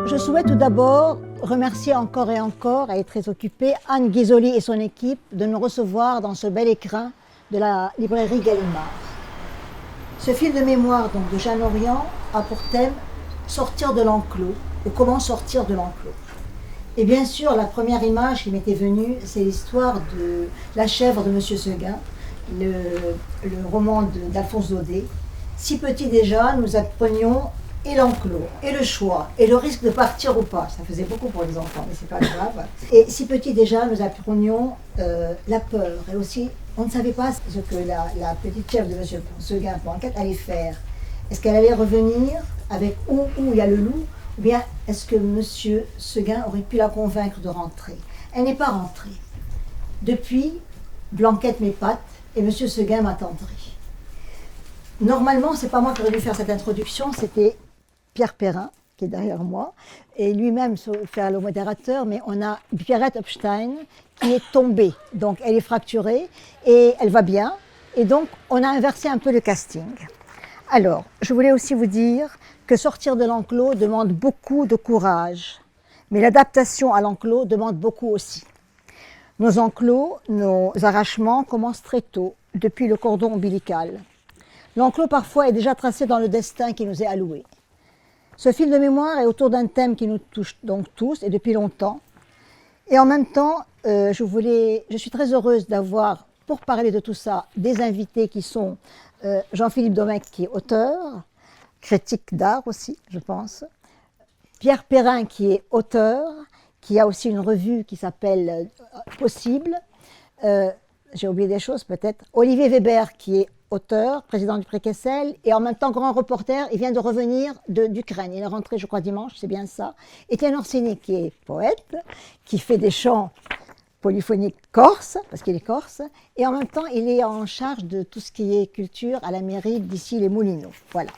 Je souhaite tout d'abord remercier encore et encore, elle est très occupée, Anne Ghisoli et son équipe de nous recevoir dans ce bel écrin de la librairie Gallimard. Ce fil de mémoire donc, de Jeanne Orient a pour thème « Sortir de l'enclos » ou « Comment sortir de l'enclos ». Et bien sûr, la première image qui m'était venue, c'est l'histoire de La chèvre de M. Seguin, le roman d'Alphonse Daudet. Si petit déjà, nous apprenions et l'enclos, et le choix, et le risque de partir ou pas. Ça faisait beaucoup pour les enfants, mais c'est pas grave. Et si petit déjà, nous apprenions la peur. Et aussi, on ne savait pas ce que la petite chèvre de M. Seguin pour enquête allait faire. Est-ce qu'elle allait revenir avec où il y a le loup, ou bien est-ce que M. Seguin aurait pu la convaincre de rentrer? Elle n'est pas rentrée. Depuis, Blanquette m'épate et M. Seguin m'attendrit. Normalement, c'est pas moi qui aurais dû faire cette introduction, c'était Pierre Perrin, qui est derrière moi, et lui-même faire le modérateur, mais on a Pierrette Epstein qui est tombée, donc elle est fracturée et elle va bien, et donc on a inversé un peu le casting. Alors, je voulais aussi vous dire que sortir de l'enclos demande beaucoup de courage, mais l'adaptation à l'enclos demande beaucoup aussi. Nos enclos, nos arrachements commencent très tôt, depuis le cordon ombilical. L'enclos parfois est déjà tracé dans le destin qui nous est alloué. Ce fil de mémoire est autour d'un thème qui nous touche donc tous et depuis longtemps. Et en même temps, je suis très heureuse d'avoir, pour parler de tout ça, des invités qui sont Jean-Philippe Domecq, qui est auteur, critique d'art aussi, je pense. Pierre Perrin, qui est auteur, qui a aussi une revue qui s'appelle Possible. J'ai oublié des choses peut-être. Olivier Weber, qui est auteur, président du Pré Kessel, et en même temps grand reporter. Il vient de revenir d'Ukraine. Il est rentré, je crois, dimanche, c'est bien ça. Étienne Orsini, qui est poète, qui fait des chants polyphoniques corse, parce qu'il est corse, et en même temps, il est en charge de tout ce qui est culture à la mairie d'ici les Moulineaux. Voilà.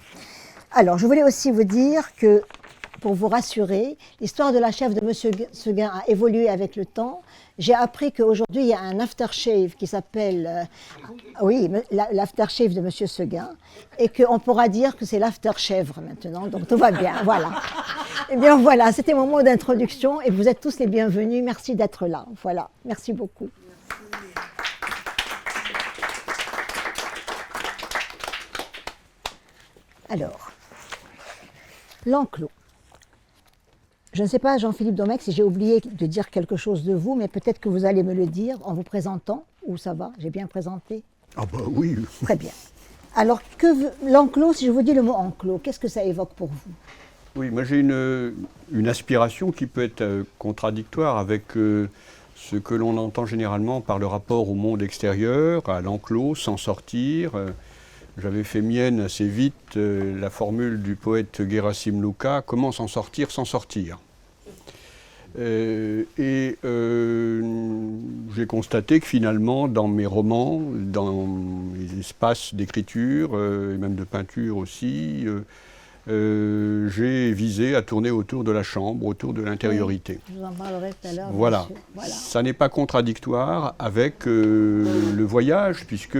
Alors, je voulais aussi vous dire que, pour vous rassurer, l'histoire de la chèvre de M. Seguin a évolué avec le temps. J'ai appris qu'aujourd'hui, il y a un aftershave qui s'appelle, l'aftershave de M. Seguin, et qu'on pourra dire que c'est l'afterchèvre maintenant, donc tout va bien, voilà. Eh bien voilà, c'était mon mot d'introduction, et vous êtes tous les bienvenus, merci d'être là, voilà, merci beaucoup. Alors, l'enclos. Je ne sais pas, Jean-Philippe Domecq, si j'ai oublié de dire quelque chose de vous, mais peut-être que vous allez me le dire en vous présentant, ou ça va, j'ai bien présenté? Ah bah oui. Très bien. Alors, l'enclos, si je vous dis le mot enclos, qu'est-ce que ça évoque pour vous? Oui, moi j'ai une aspiration qui peut être contradictoire avec ce que l'on entend généralement par le rapport au monde extérieur, à l'enclos, s'en sortir. J'avais fait mienne assez vite la formule du poète Gerasim Luka, comment s'en sortir sans sortir. J'ai constaté que finalement, dans mes romans, dans les espaces d'écriture et même de peinture aussi, j'ai visé à tourner autour de la chambre, autour de l'intériorité. Oui, je vous en parlerai tout à l'heure. Voilà. Ça n'est pas contradictoire avec le voyage, puisque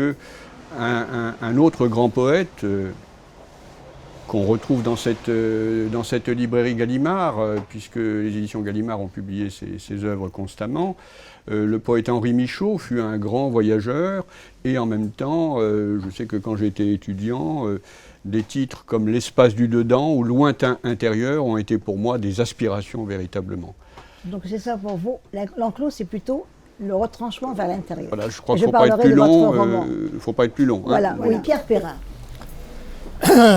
un autre grand poète qu'on retrouve dans cette librairie Gallimard, puisque les éditions Gallimard ont publié ses œuvres constamment, le poète Henri Michaud fut un grand voyageur, et en même temps, je sais que quand j'étais étudiant, des titres comme L'espace du dedans ou Lointain intérieur ont été pour moi des aspirations véritablement. Donc c'est ça pour vous, l'enclos c'est plutôt le retranchement vers l'intérieur. Voilà, je crois qu'il ne faut pas être plus long. Faut pas être plus long. Voilà, oui, Pierre Perrin.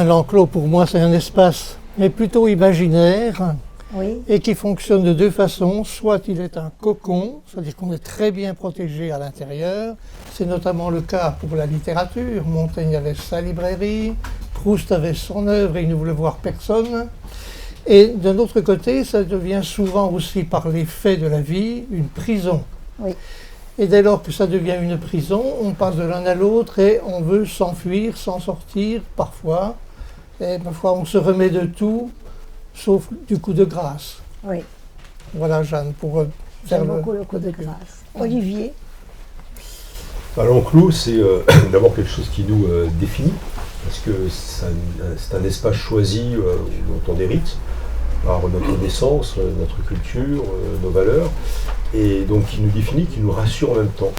L'enclos, pour moi, c'est un espace, mais plutôt imaginaire, oui. Et qui fonctionne de deux façons. Soit il est un cocon, c'est-à-dire qu'on est très bien protégé à l'intérieur. C'est notamment le cas pour la littérature. Montaigne avait sa librairie, Proust avait son œuvre et il ne voulait voir personne. Et d'un autre côté, ça devient souvent aussi, par les faits de la vie, une prison. Oui. Et dès lors que ça devient une prison, on passe de l'un à l'autre et on veut s'enfuir, s'en sortir parfois. Et parfois on se remet de tout, sauf du coup de grâce. Oui. Voilà Jeanne, pour faire beaucoup le coup de grâce. Olivier. L'enclos, c'est d'abord quelque chose qui nous définit, parce que c'est un espace choisi dont on hérite. par notre naissance, notre culture, nos valeurs, et donc qui nous définit, qui nous rassure en même temps.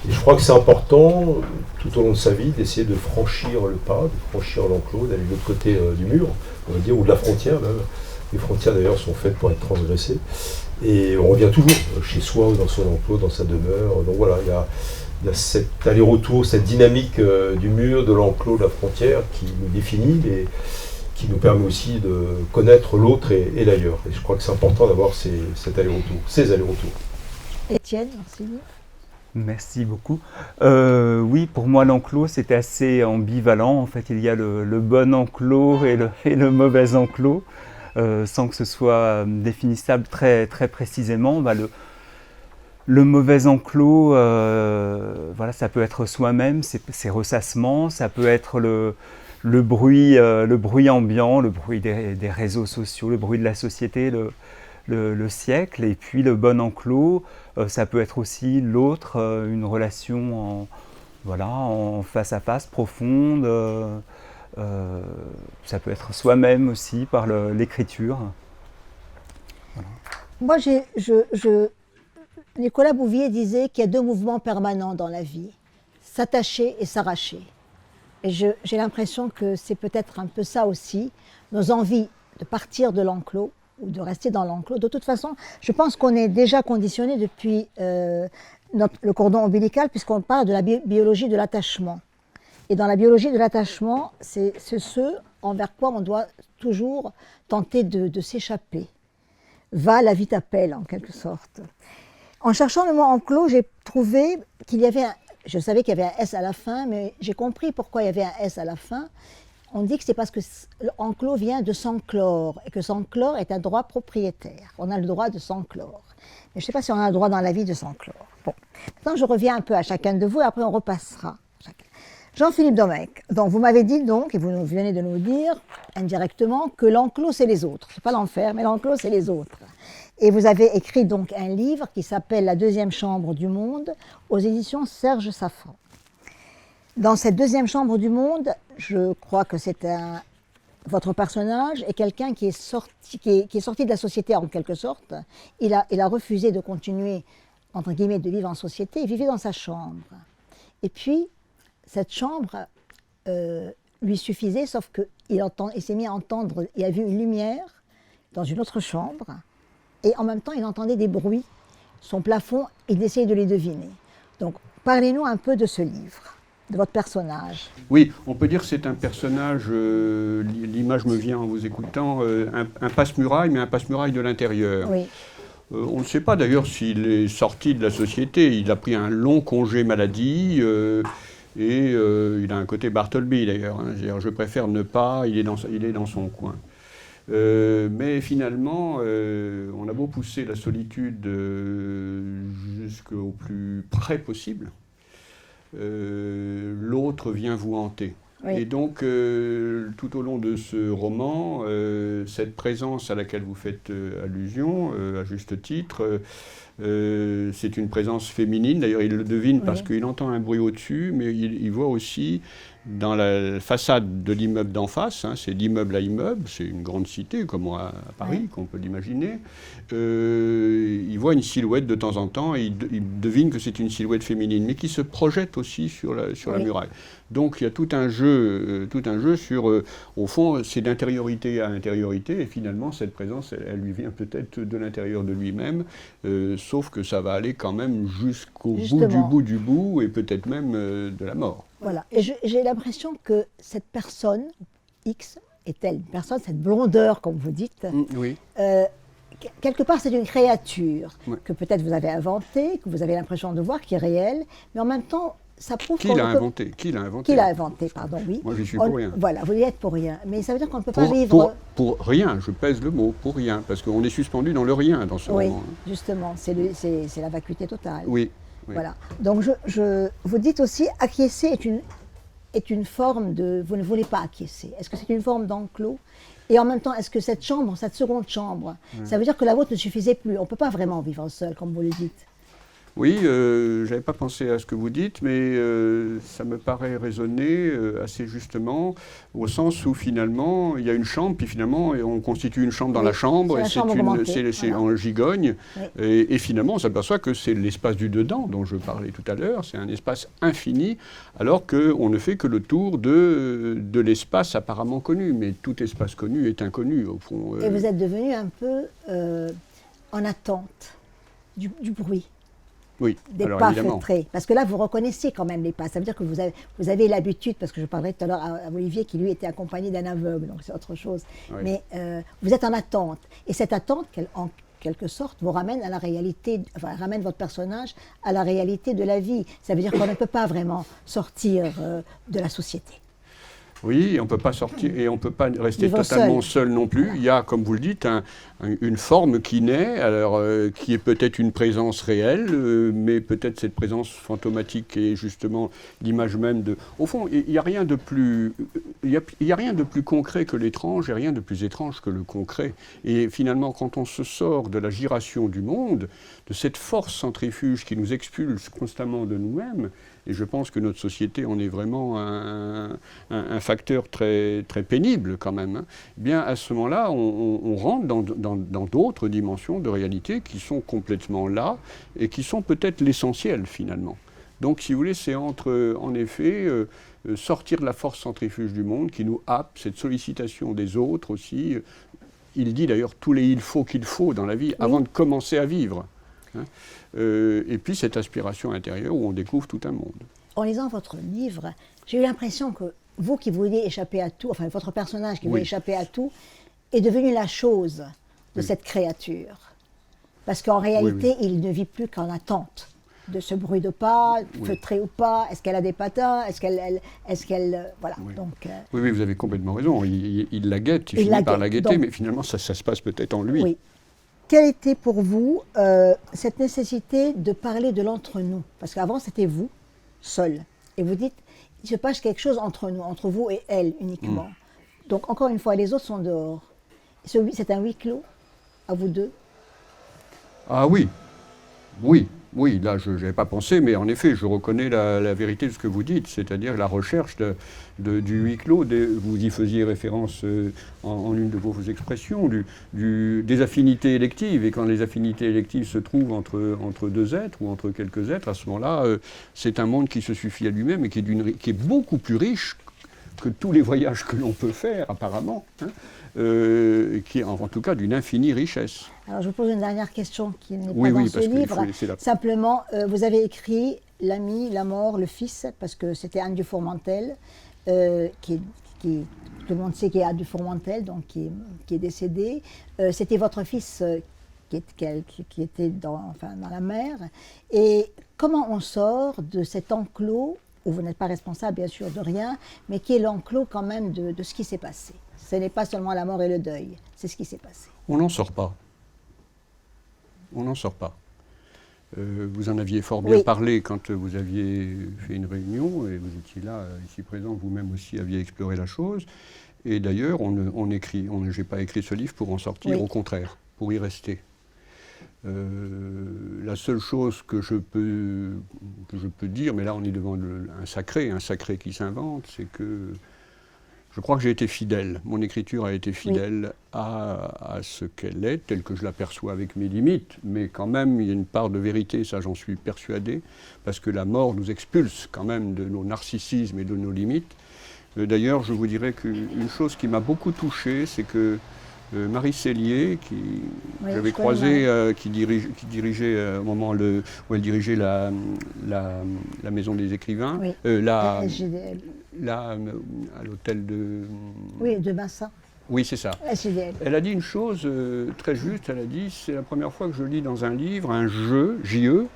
Et je crois que c'est important, tout au long de sa vie, d'essayer de franchir le pas, de franchir l'enclos, d'aller de l'autre côté du mur, on va dire, ou de la frontière même. Les frontières d'ailleurs sont faites pour être transgressées. Et on revient toujours chez soi, ou dans son enclos, dans sa demeure. Donc voilà, il y a cet aller-retour, cette dynamique du mur, de l'enclos, de la frontière qui nous définit et qui nous permet aussi de connaître l'autre et l'ailleurs. Et je crois que c'est important d'avoir ces allers-retours. Étienne, merci. Merci beaucoup. Oui, pour moi, l'enclos, c'était assez ambivalent. En fait, il y a le bon enclos et le mauvais enclos, sans que ce soit définissable très, très précisément. Le mauvais enclos, voilà, ça peut être soi-même, ses ressassements, ça peut être le bruit ambiant, le bruit des réseaux sociaux, le bruit de la société, le siècle. Et puis le bon enclos, ça peut être aussi l'autre, une relation en face à face, profonde. Ça peut être soi-même aussi par l'écriture. Voilà. Moi, Nicolas Bouvier disait qu'il y a deux mouvements permanents dans la vie, s'attacher et s'arracher. Et j'ai l'impression que c'est peut-être un peu ça aussi, nos envies de partir de l'enclos ou de rester dans l'enclos. De toute façon, je pense qu'on est déjà conditionné depuis le cordon ombilical, puisqu'on parle de la biologie de l'attachement. Et dans la biologie de l'attachement, c'est ce envers quoi on doit toujours tenter de s'échapper. Va, la vie t'appelle, en quelque sorte. En cherchant le mot enclos, j'ai trouvé qu'il y avait je savais qu'il y avait un S à la fin, mais j'ai compris pourquoi il y avait un S à la fin. On dit que c'est parce que l'enclos vient de s'enclore, et que s'enclore est un droit propriétaire. On a le droit de s'enclore. Mais je ne sais pas si on a le droit dans la vie de s'enclore. Bon. Maintenant, je reviens un peu à chacun de vous, et après on repassera. Jean-Philippe Domecq, donc vous m'avez dit donc, et vous venez de nous dire indirectement, que l'enclos c'est les autres. C'est pas l'enfer, mais l'enclos c'est les autres. Et vous avez écrit donc un livre qui s'appelle La deuxième chambre du monde, aux éditions Serge Safran. Dans cette deuxième chambre du monde, je crois que votre personnage est quelqu'un qui est sorti de la société en quelque sorte. Il a refusé de continuer, entre guillemets, de vivre en société. Il vivait dans sa chambre. Et puis, cette chambre lui suffisait, sauf qu'il s'est mis à entendre, il a vu une lumière dans une autre chambre, et en même temps, il entendait des bruits. Son plafond, il essayait de les deviner. Donc, parlez-nous un peu de ce livre, de votre personnage. Oui, on peut dire que c'est un personnage, l'image me vient en vous écoutant, un passe-muraille, mais un passe-muraille de l'intérieur. Oui. On ne sait pas d'ailleurs s'il est sorti de la société. Il a pris un long congé maladie. Et il a un côté Bartleby d'ailleurs. Hein. Je préfère ne pas, il est dans son coin. Mais finalement, on a beau pousser la solitude jusqu'au plus près possible, l'autre vient vous hanter. Oui. Et donc, tout au long de ce roman, cette présence à laquelle vous faites allusion, à juste titre, c'est une présence féminine. D'ailleurs, il le devine parce qu'il entend un bruit au-dessus, mais il voit aussi dans la façade de l'immeuble d'en face, hein, c'est d'immeuble à immeuble, c'est une grande cité comme à Paris, qu'on peut l'imaginer, il voit une silhouette de temps en temps et il devine que c'est une silhouette féminine, mais qui se projette aussi sur la muraille. Donc il y a tout un jeu sur, au fond, c'est d'intériorité à intériorité, et finalement cette présence, elle lui vient peut-être de l'intérieur de lui-même, sauf que ça va aller quand même jusqu'au bout du bout, et peut-être même de la mort. Voilà, et j'ai l'impression que cette personne, X, est-elle une personne, cette blondeur, comme vous dites, oui. Quelque part c'est une créature que peut-être vous avez inventée, que vous avez l'impression de voir, qui est réelle, mais en même temps, ça prouve Qui l'a inventé ? Qui l'a inventé, pardon, oui. Moi, j'y suis pour rien. Voilà, vous y êtes pour rien. Mais ça veut dire qu'on ne peut pas vivre... Pour rien, je pèse le mot, pour rien, parce qu'on est suspendu dans le rien dans ce moment. Oui, justement, c'est la vacuité totale. Oui. Voilà. Donc, vous dites aussi, acquiescer est une forme de... Vous ne voulez pas acquiescer. Est-ce que c'est une forme d'enclos ? Et en même temps, est-ce que cette chambre, cette seconde chambre, ça veut dire que la vôtre ne suffisait plus ? On ne peut pas vraiment vivre seul, comme vous le dites. Oui, je n'avais pas pensé à ce que vous dites, mais ça me paraît résonner assez justement, au sens où finalement il y a une chambre, puis finalement on constitue une chambre dans Oui, la chambre, c'est la et chambre augmentée, c'est voilà. en gigogne, Oui. et finalement on s'aperçoit que c'est l'espace du dedans dont je parlais tout à l'heure, c'est un espace infini, alors qu'on ne fait que le tour de l'espace apparemment connu, mais tout espace connu est inconnu au fond. Et vous êtes devenu un peu en attente du bruit, Oui, des alors pas évidemment. feutrés. Parce que là, vous reconnaissez quand même les pas. Ça veut dire que vous avez l'habitude, parce que je parlerai tout à l'heure à Olivier qui lui était accompagné d'un aveugle, donc c'est autre chose. Oui. Mais vous êtes en attente. Et cette attente, en quelque sorte, vous ramène à la réalité, enfin, ramène votre personnage à la réalité de la vie. Ça veut dire qu'on ne peut pas vraiment sortir de la société. Oui, on ne peut pas sortir et on ne peut pas rester Vivre totalement seul non plus. Voilà. Il y a, comme vous le dites, une forme qui naît, alors, qui est peut-être une présence réelle, mais peut-être cette présence fantomatique est justement l'image même de... Au fond, il n'y a rien de plus... Il y a rien de plus concret que l'étrange et rien de plus étrange que le concret. Et finalement, quand on se sort de la giration du monde, de cette force centrifuge qui nous expulse constamment de nous-mêmes, et je pense que notre société en est vraiment un facteur très, très pénible quand même, hein, eh bien à ce moment-là, on rentre dans d'autres dimensions de réalité qui sont complètement là et qui sont peut-être l'essentiel finalement. Donc si vous voulez, c'est entre, en effet, sortir de la force centrifuge du monde qui nous happe, cette sollicitation des autres aussi. Il dit d'ailleurs tous les il faut qu'il faut dans la vie avant de commencer à vivre. Hein. Et puis cette aspiration intérieure où on découvre tout un monde. En lisant votre livre, j'ai eu l'impression que vous qui vouliez échapper à tout, enfin votre personnage qui voulait échapper à tout, est devenu la chose de cette créature. Parce qu'en réalité, il ne vit plus qu'en attente de ce bruit de pas, feutré ou pas, est-ce qu'elle a des patins, est-ce qu'elle voilà. Oui. Donc, Oui, vous avez complètement raison. Il la guette, il Il finit la par la guette, guetter, donc- mais finalement ça se passe peut-être en lui. oui. Quelle était pour vous cette nécessité de parler de l'entre-nous? Parce qu'avant, c'était vous, seul. Et vous dites, il se passe quelque chose entre nous, entre vous et elle uniquement. Donc, encore une fois, les autres sont dehors. C'est un huis clos, à vous deux. Ah oui, oui, là je n'avais pas pensé, mais en effet, je reconnais la vérité de ce que vous dites, c'est-à-dire la recherche du huis clos. Vous y faisiez référence en une de vos expressions, des affinités électives. Et quand les affinités électives se trouvent entre deux êtres ou entre quelques êtres, à ce moment-là, c'est un monde qui se suffit à lui-même et qui est beaucoup plus riche que tous les voyages que l'on peut faire, apparemment, hein, qui est en tout cas d'une infinie richesse. Alors, je vous pose une dernière question qui n'est Oui, pas oui, dans parce ce qu'il livre. faut laisser la... Simplement, vous avez écrit l'ami, la mort, le fils, parce que c'était Anne Dufourmentel, tout le monde sait qu'il y a Anne Dufourmentel, donc qui est décédé. C'était votre fils qui était dans la mer. Et comment on sort de cet enclos, où vous n'êtes pas responsable bien sûr de rien, mais qui est l'enclos quand même de ce qui s'est passé? Ce n'est pas seulement la mort et le deuil, c'est ce qui s'est passé. On n'en sort pas. On n'en sort pas. Vous en aviez fort bien parlé quand vous aviez fait une réunion, et vous étiez là, ici présent, vous-même aussi aviez exploré la chose. Et d'ailleurs, j'ai pas écrit ce livre pour en sortir, au contraire, pour y rester. La seule chose que je peux dire, mais là on est devant un sacré qui s'invente, c'est que je crois que j'ai été fidèle. Mon écriture a été fidèle à ce qu'elle est, telle que je l'aperçois avec mes limites, mais quand même il y a une part de vérité, ça j'en suis persuadé, parce que la mort nous expulse quand même de nos narcissismes et de nos limites. D'ailleurs, je vous dirais qu'une chose qui m'a beaucoup touché, c'est que Marie Cellier, j'avais croisé, qui dirigeait au moment où elle dirigeait la Maison des Écrivains, à l'hôtel de... Oui, de Vincent. Oui, c'est ça. SGDL. Elle a dit une chose très juste, elle a dit, c'est la première fois que je lis dans un livre un jeu, JE,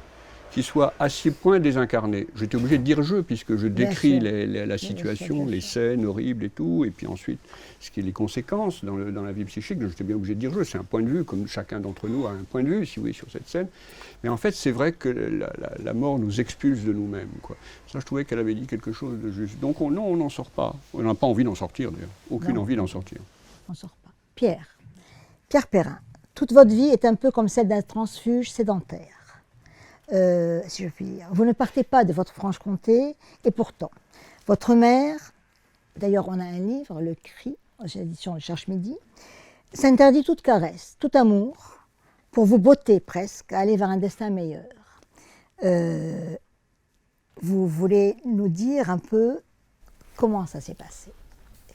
qui soit à ce point désincarné. J'étais obligé de dire je, puisque je décris la situation, les scènes horribles et tout, et puis ensuite, ce qui est les conséquences dans la vie psychique, j'étais bien obligé de dire je. C'est un point de vue, comme chacun d'entre nous a un point de vue, si vous voulez, sur cette scène. Mais en fait, c'est vrai que la mort nous expulse de nous-mêmes, quoi. Ça, je trouvais qu'elle avait dit quelque chose de juste. Donc non, on n'en sort pas. On n'a pas envie d'en sortir, d'ailleurs. Aucune envie d'en sortir. On ne sort pas. Pierre Perrin, toute votre vie est un peu comme celle d'un transfuge sédentaire. si je puis dire. Vous ne partez pas de votre Franche-Comté, et pourtant, votre mère, d'ailleurs on a un livre, Le Cri, aux éditions Le Cherche-Midi, s'interdit toute caresse, tout amour, pour vous botter presque à aller vers un destin meilleur. Vous voulez nous dire un peu comment ça s'est passé?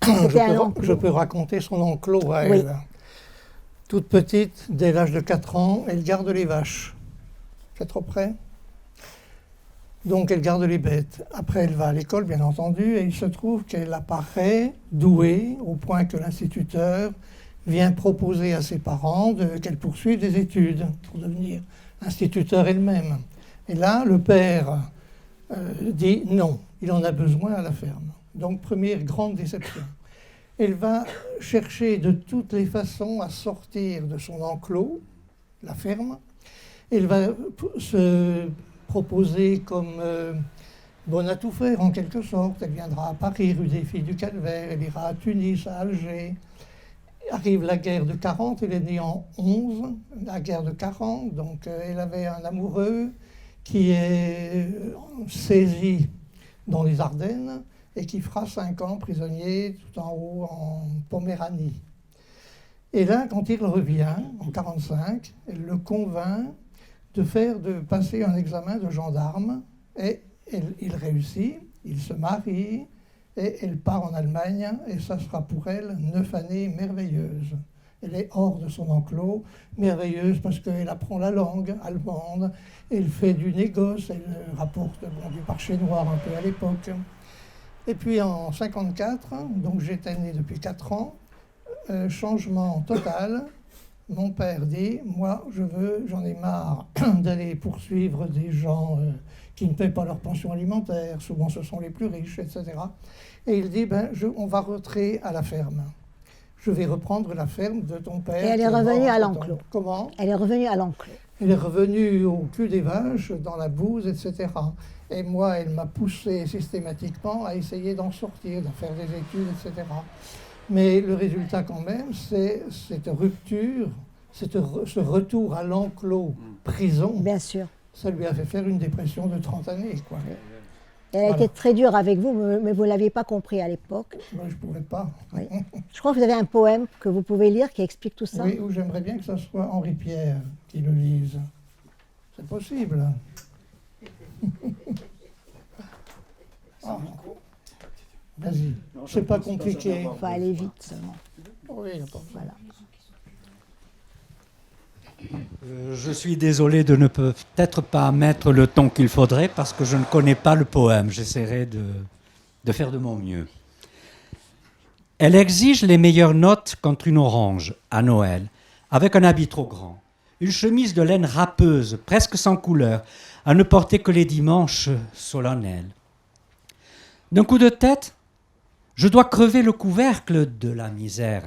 Je peux raconter son enclos à elle. Oui. Toute petite, dès l'âge de 4 ans, elle garde les vaches. C'est trop près. Donc elle garde les bêtes. Après, elle va à l'école, bien entendu, et il se trouve qu'elle apparaît douée, au point que l'instituteur vient proposer à ses parents qu'elle poursuive des études pour devenir instituteur elle-même. Et là, le père dit non, il en a besoin à la ferme. Donc, première grande déception. Elle va chercher de toutes les façons à sortir de son enclos, la ferme. Elle va se proposer comme bonne à tout faire, en quelque sorte. Elle viendra à Paris, rue des Filles du Calvaire, elle ira à Tunis, à Alger. Arrive la guerre de 40, elle est née en 11, la guerre de 40, donc elle avait un amoureux qui est saisi dans les Ardennes et qui fera 5 ans prisonnier tout en haut en Poméranie. Et là, quand il revient, en 45, elle le convainc de passer un examen de gendarme, et il réussit, il se marie, et elle part en Allemagne, et ça sera pour elle 9 années merveilleuses. Elle est hors de son enclos, merveilleuse parce qu'elle apprend la langue allemande, elle fait du négoce, elle rapporte du marché noir un peu à l'époque. Et puis en 54, donc j'étais né depuis 4 ans, changement total. Mon père dit, moi j'en ai marre d'aller poursuivre des gens qui ne paient pas leur pension alimentaire, souvent ce sont les plus riches, etc. Et il dit, on va rentrer à la ferme. Je vais reprendre la ferme de ton père. Et elle est revenue à l'enclos. Comment? Elle est revenue à l'enclos. Elle est revenue au cul des vaches, dans la bouse, etc. Et moi, elle m'a poussé systématiquement à essayer d'en sortir, de faire des études, etc. Mais le résultat quand même, c'est cette rupture, ce retour à l'enclos prison. Bien sûr. Ça lui a fait faire une dépression de 30 années, quoi. Elle a été très dure avec vous, mais vous ne l'aviez pas compris à l'époque. Moi, je ne pouvais pas. Oui. Je crois que vous avez un poème que vous pouvez lire qui explique tout ça. Oui, ou j'aimerais bien que ce soit Henri Pierre qui le lise. C'est possible. Ah. Vas-y, c'est pas compliqué. Il faut aller vite seulement. Oui, il n'y a pas de Voilà. Je suis désolé de ne peut-être pas mettre le ton qu'il faudrait parce que je ne connais pas le poème. J'essaierai de faire de mon mieux. Elle exige les meilleures notes contre une orange à Noël, avec un habit trop grand, une chemise de laine râpeuse, presque sans couleur, à ne porter que les dimanches solennels. D'un coup de tête, je dois crever le couvercle de la misère.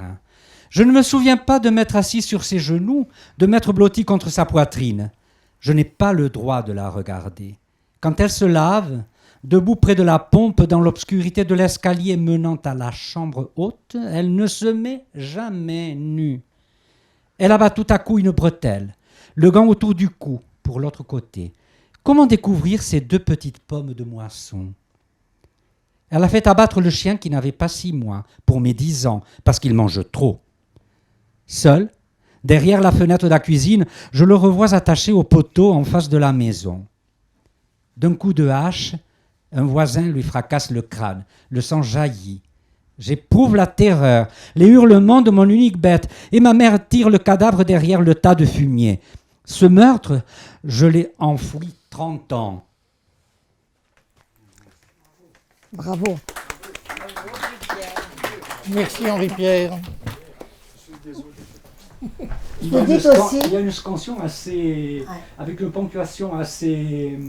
Je ne me souviens pas de m'être assis sur ses genoux, de m'être blotti contre sa poitrine. Je n'ai pas le droit de la regarder. Quand elle se lave, debout près de la pompe, dans l'obscurité de l'escalier menant à la chambre haute, elle ne se met jamais nue. Elle abat tout à coup une bretelle, le gant autour du cou, pour l'autre côté. Comment découvrir ces 2 petites pommes de moisson? Elle a fait abattre le chien qui n'avait pas 6 mois, pour mes 10 ans, parce qu'il mange trop. Seul, derrière la fenêtre de la cuisine, je le revois attaché au poteau en face de la maison. D'un coup de hache, un voisin lui fracasse le crâne, le sang jaillit. J'éprouve la terreur, les hurlements de mon unique bête, et ma mère tire le cadavre derrière le tas de fumier. Ce meurtre, je l'ai enfoui 30 ans. Bravo. Merci Henri Pierre. Il Vous dites aussi... y a une scansion assez, avec une ponctuation assez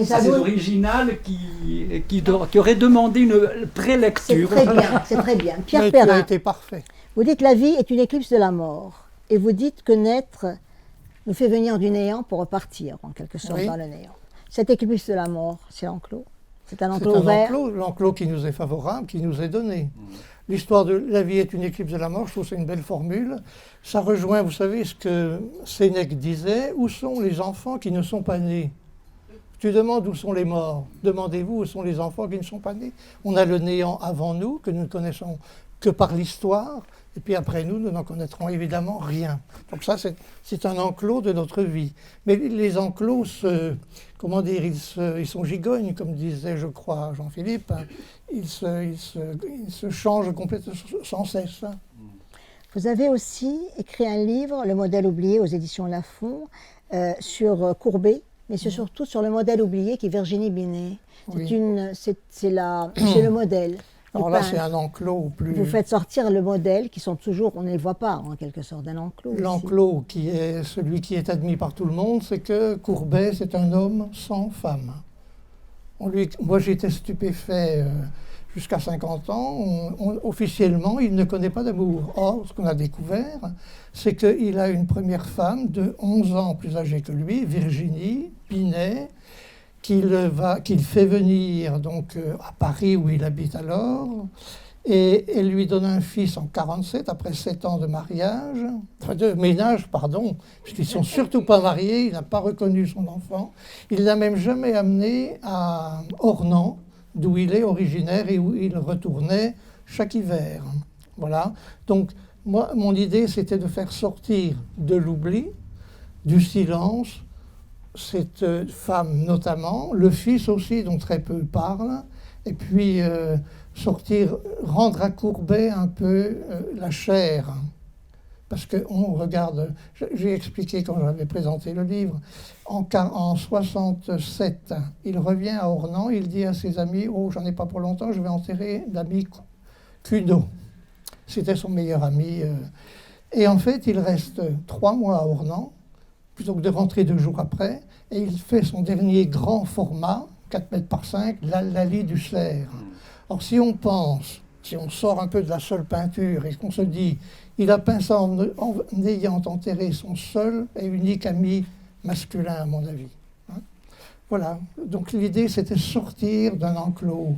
ça originale qui aurait demandé une prélecture. C'est très bien, c'est très bien. Pierre Mais tu as Perrin, été parfait. vous dites la vie est une éclipse de la mort. Et vous dites que naître nous fait venir du néant pour repartir, en quelque sorte, Oui. dans le néant. Cette éclipse de la mort, c'est l'enclos. C'est un C'est enclos ouvert. l'enclos qui nous est favorable, qui nous est donné. L'histoire de la vie est une éclipse de la mort, je trouve que c'est une belle formule. Ça rejoint, vous savez, ce que Sénèque disait, où sont les enfants qui ne sont pas nés? Tu demandes où sont les morts. Demandez-vous où sont les enfants qui ne sont pas nés. On a le néant avant nous, que nous ne connaissons que par l'histoire, et puis après nous n'en connaîtrons évidemment rien. Donc ça, c'est un enclos de notre vie. Mais les enclos, comment dire, ils sont gigognes, comme disait, je crois, Jean-Philippe. Hein. Ils se changent complètement sans cesse. Hein. Vous avez aussi écrit un livre, Le modèle oublié, aux éditions Lafon, sur Courbet, mais c'est surtout sur le modèle oublié qui est Virginie Binet. Oui. C'est le modèle. Alors là, c'est un enclos plus... Vous faites sortir le modèle, qui sont toujours, on ne les voit pas en quelque sorte, d'un enclos. L'enclos, qui est celui qui est admis par tout le monde, c'est que Courbet, c'est un homme sans femme. Moi, j'étais stupéfait jusqu'à 50 ans. Officiellement, il ne connaît pas d'amour. Or, ce qu'on a découvert, c'est qu'il a une première femme de 11 ans plus âgée que lui, Virginie Binet, qu'il fait venir donc à Paris où il habite alors, et elle lui donne un fils en 47 après 7 ans de mariage, de ménage pardon, puisqu'ils sont surtout pas mariés, il n'a pas reconnu son enfant, il l'a même jamais amené à Ornans, d'où il est originaire et où il retournait chaque hiver. Voilà. Donc moi, mon idée c'était de faire sortir de l'oubli, du silence, cette femme notamment, le fils aussi dont très peu parlent, et puis rendre à Courbet un peu la chair. Parce qu'on regarde, j'ai expliqué quand j'avais présenté le livre, en 67, il revient à Ornans, il dit à ses amis, oh j'en ai pas pour longtemps, je vais enterrer l'ami Cudot. C'était son meilleur ami. Et en fait, il reste 3 mois à Ornans, plutôt que de rentrer 2 jours après, et il fait son dernier grand format, 4 mètres par 5, l'Ali du Cerf. Alors si on sort un peu de la seule peinture et qu'on se dit, il a peint ça en ayant enterré son seul et unique ami masculin, à mon avis. Hein. Voilà, donc l'idée c'était sortir d'un enclos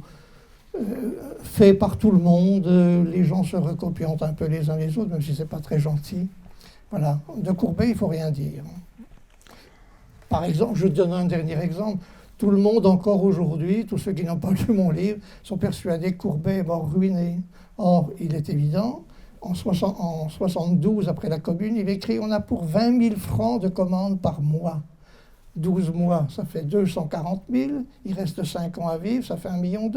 fait par tout le monde, les gens se recopiant un peu les uns les autres, même si c'est pas très gentil. Voilà, de Courbet, il ne faut rien dire. Par exemple, je donne un dernier exemple. Tout le monde, encore aujourd'hui, tous ceux qui n'ont pas lu mon livre, sont persuadés que Courbet est mort ruiné. Or, il est évident, en 72, après la Commune, il écrit « On a pour 20 000 francs de commandes par mois. 12 mois, ça fait 240 000. Il reste 5 ans à vivre, ça fait 1,2 million.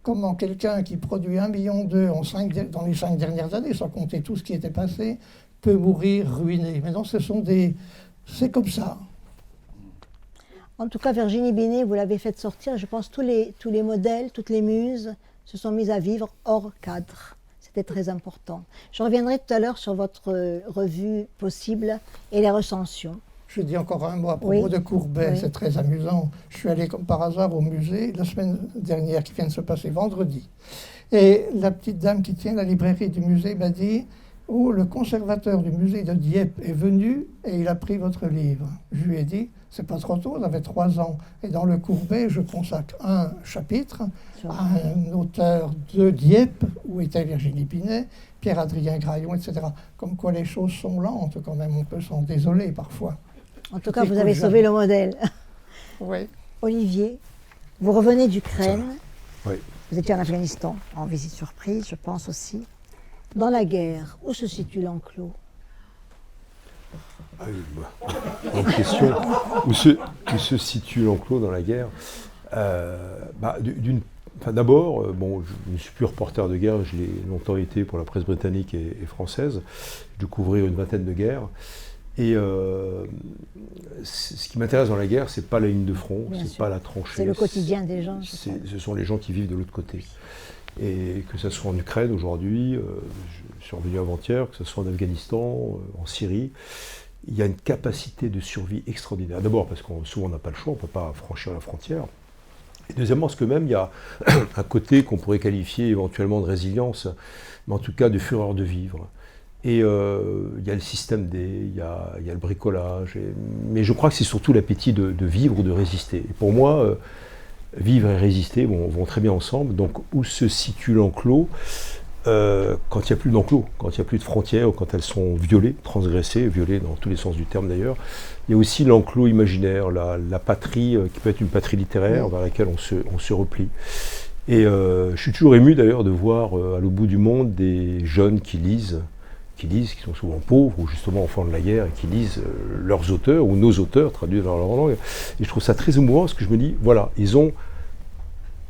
Comment quelqu'un qui produit 1,2 million dans les 5 dernières années, sans compter tout ce qui était passé, peut mourir ruiné. Maintenant, c'est comme ça. En tout cas, Virginie Binet, vous l'avez fait sortir. Je pense tous les modèles, toutes les muses se sont mises à vivre hors cadre. C'était très important. Je reviendrai tout à l'heure sur votre revue Possible et les recensions. Je dis encore un mot à propos de Courbet, c'est très amusant. Je suis allé comme par hasard au musée la semaine dernière, qui vient de se passer vendredi. Et la petite dame qui tient la librairie du musée m'a dit « Oh, le conservateur du musée de Dieppe est venu et il a pris votre livre. » Je lui ai dit « C'est pas trop tôt, j'avais 3 ans. » Et dans le Courbet, je consacre un chapitre à un auteur de Dieppe, où était Virginie Binet, Pierre-Adrien Graillon, etc. Comme quoi les choses sont lentes quand même, on peut s'en désoler parfois. En tout cas, vous avez sauvé le modèle. Oui. Olivier, vous revenez d'Ukraine. Oui. Vous étiez en Afghanistan, en visite surprise, je pense aussi. Dans la guerre, où se situe l'enclos? Bonne question. Où se situe l'enclos dans la guerre? D'abord, je ne suis plus reporter de guerre, je l'ai longtemps été pour la presse britannique et française. Je dû couvrir une 20aine de guerres. Et ce qui m'intéresse dans la guerre, c'est pas la ligne de front, c'est pas la tranchée. C'est le quotidien des gens. Ce sont les gens qui vivent de l'autre côté. Et que ce soit en Ukraine aujourd'hui, je suis revenu avant-hier, que ce soit en Afghanistan, en Syrie, il y a une capacité de survie extraordinaire. D'abord parce qu'on souvent on n'a pas le choix, on ne peut pas franchir la frontière. Et deuxièmement, parce que même il y a un côté qu'on pourrait qualifier éventuellement de résilience, mais en tout cas de fureur de vivre. Et il y a le système D, il y a le bricolage, mais je crois que c'est surtout l'appétit de vivre ou de résister. Et pour moi, vivre et résister vont très bien ensemble. Donc où se situe l'enclos? quand il n'y a plus d'enclos, quand il n'y a plus de frontières, ou quand elles sont violées, transgressées, violées dans tous les sens du terme d'ailleurs. Il y a aussi l'enclos imaginaire, la patrie qui peut être une patrie littéraire vers laquelle on se replie. Et je suis toujours ému d'ailleurs de voir à l'autre bout du monde des jeunes qui lisent, qui sont souvent pauvres ou justement enfants de la guerre, et qui lisent leurs auteurs ou nos auteurs traduits dans leur langue. Et je trouve ça très émouvant parce que je me dis, voilà, ils ont,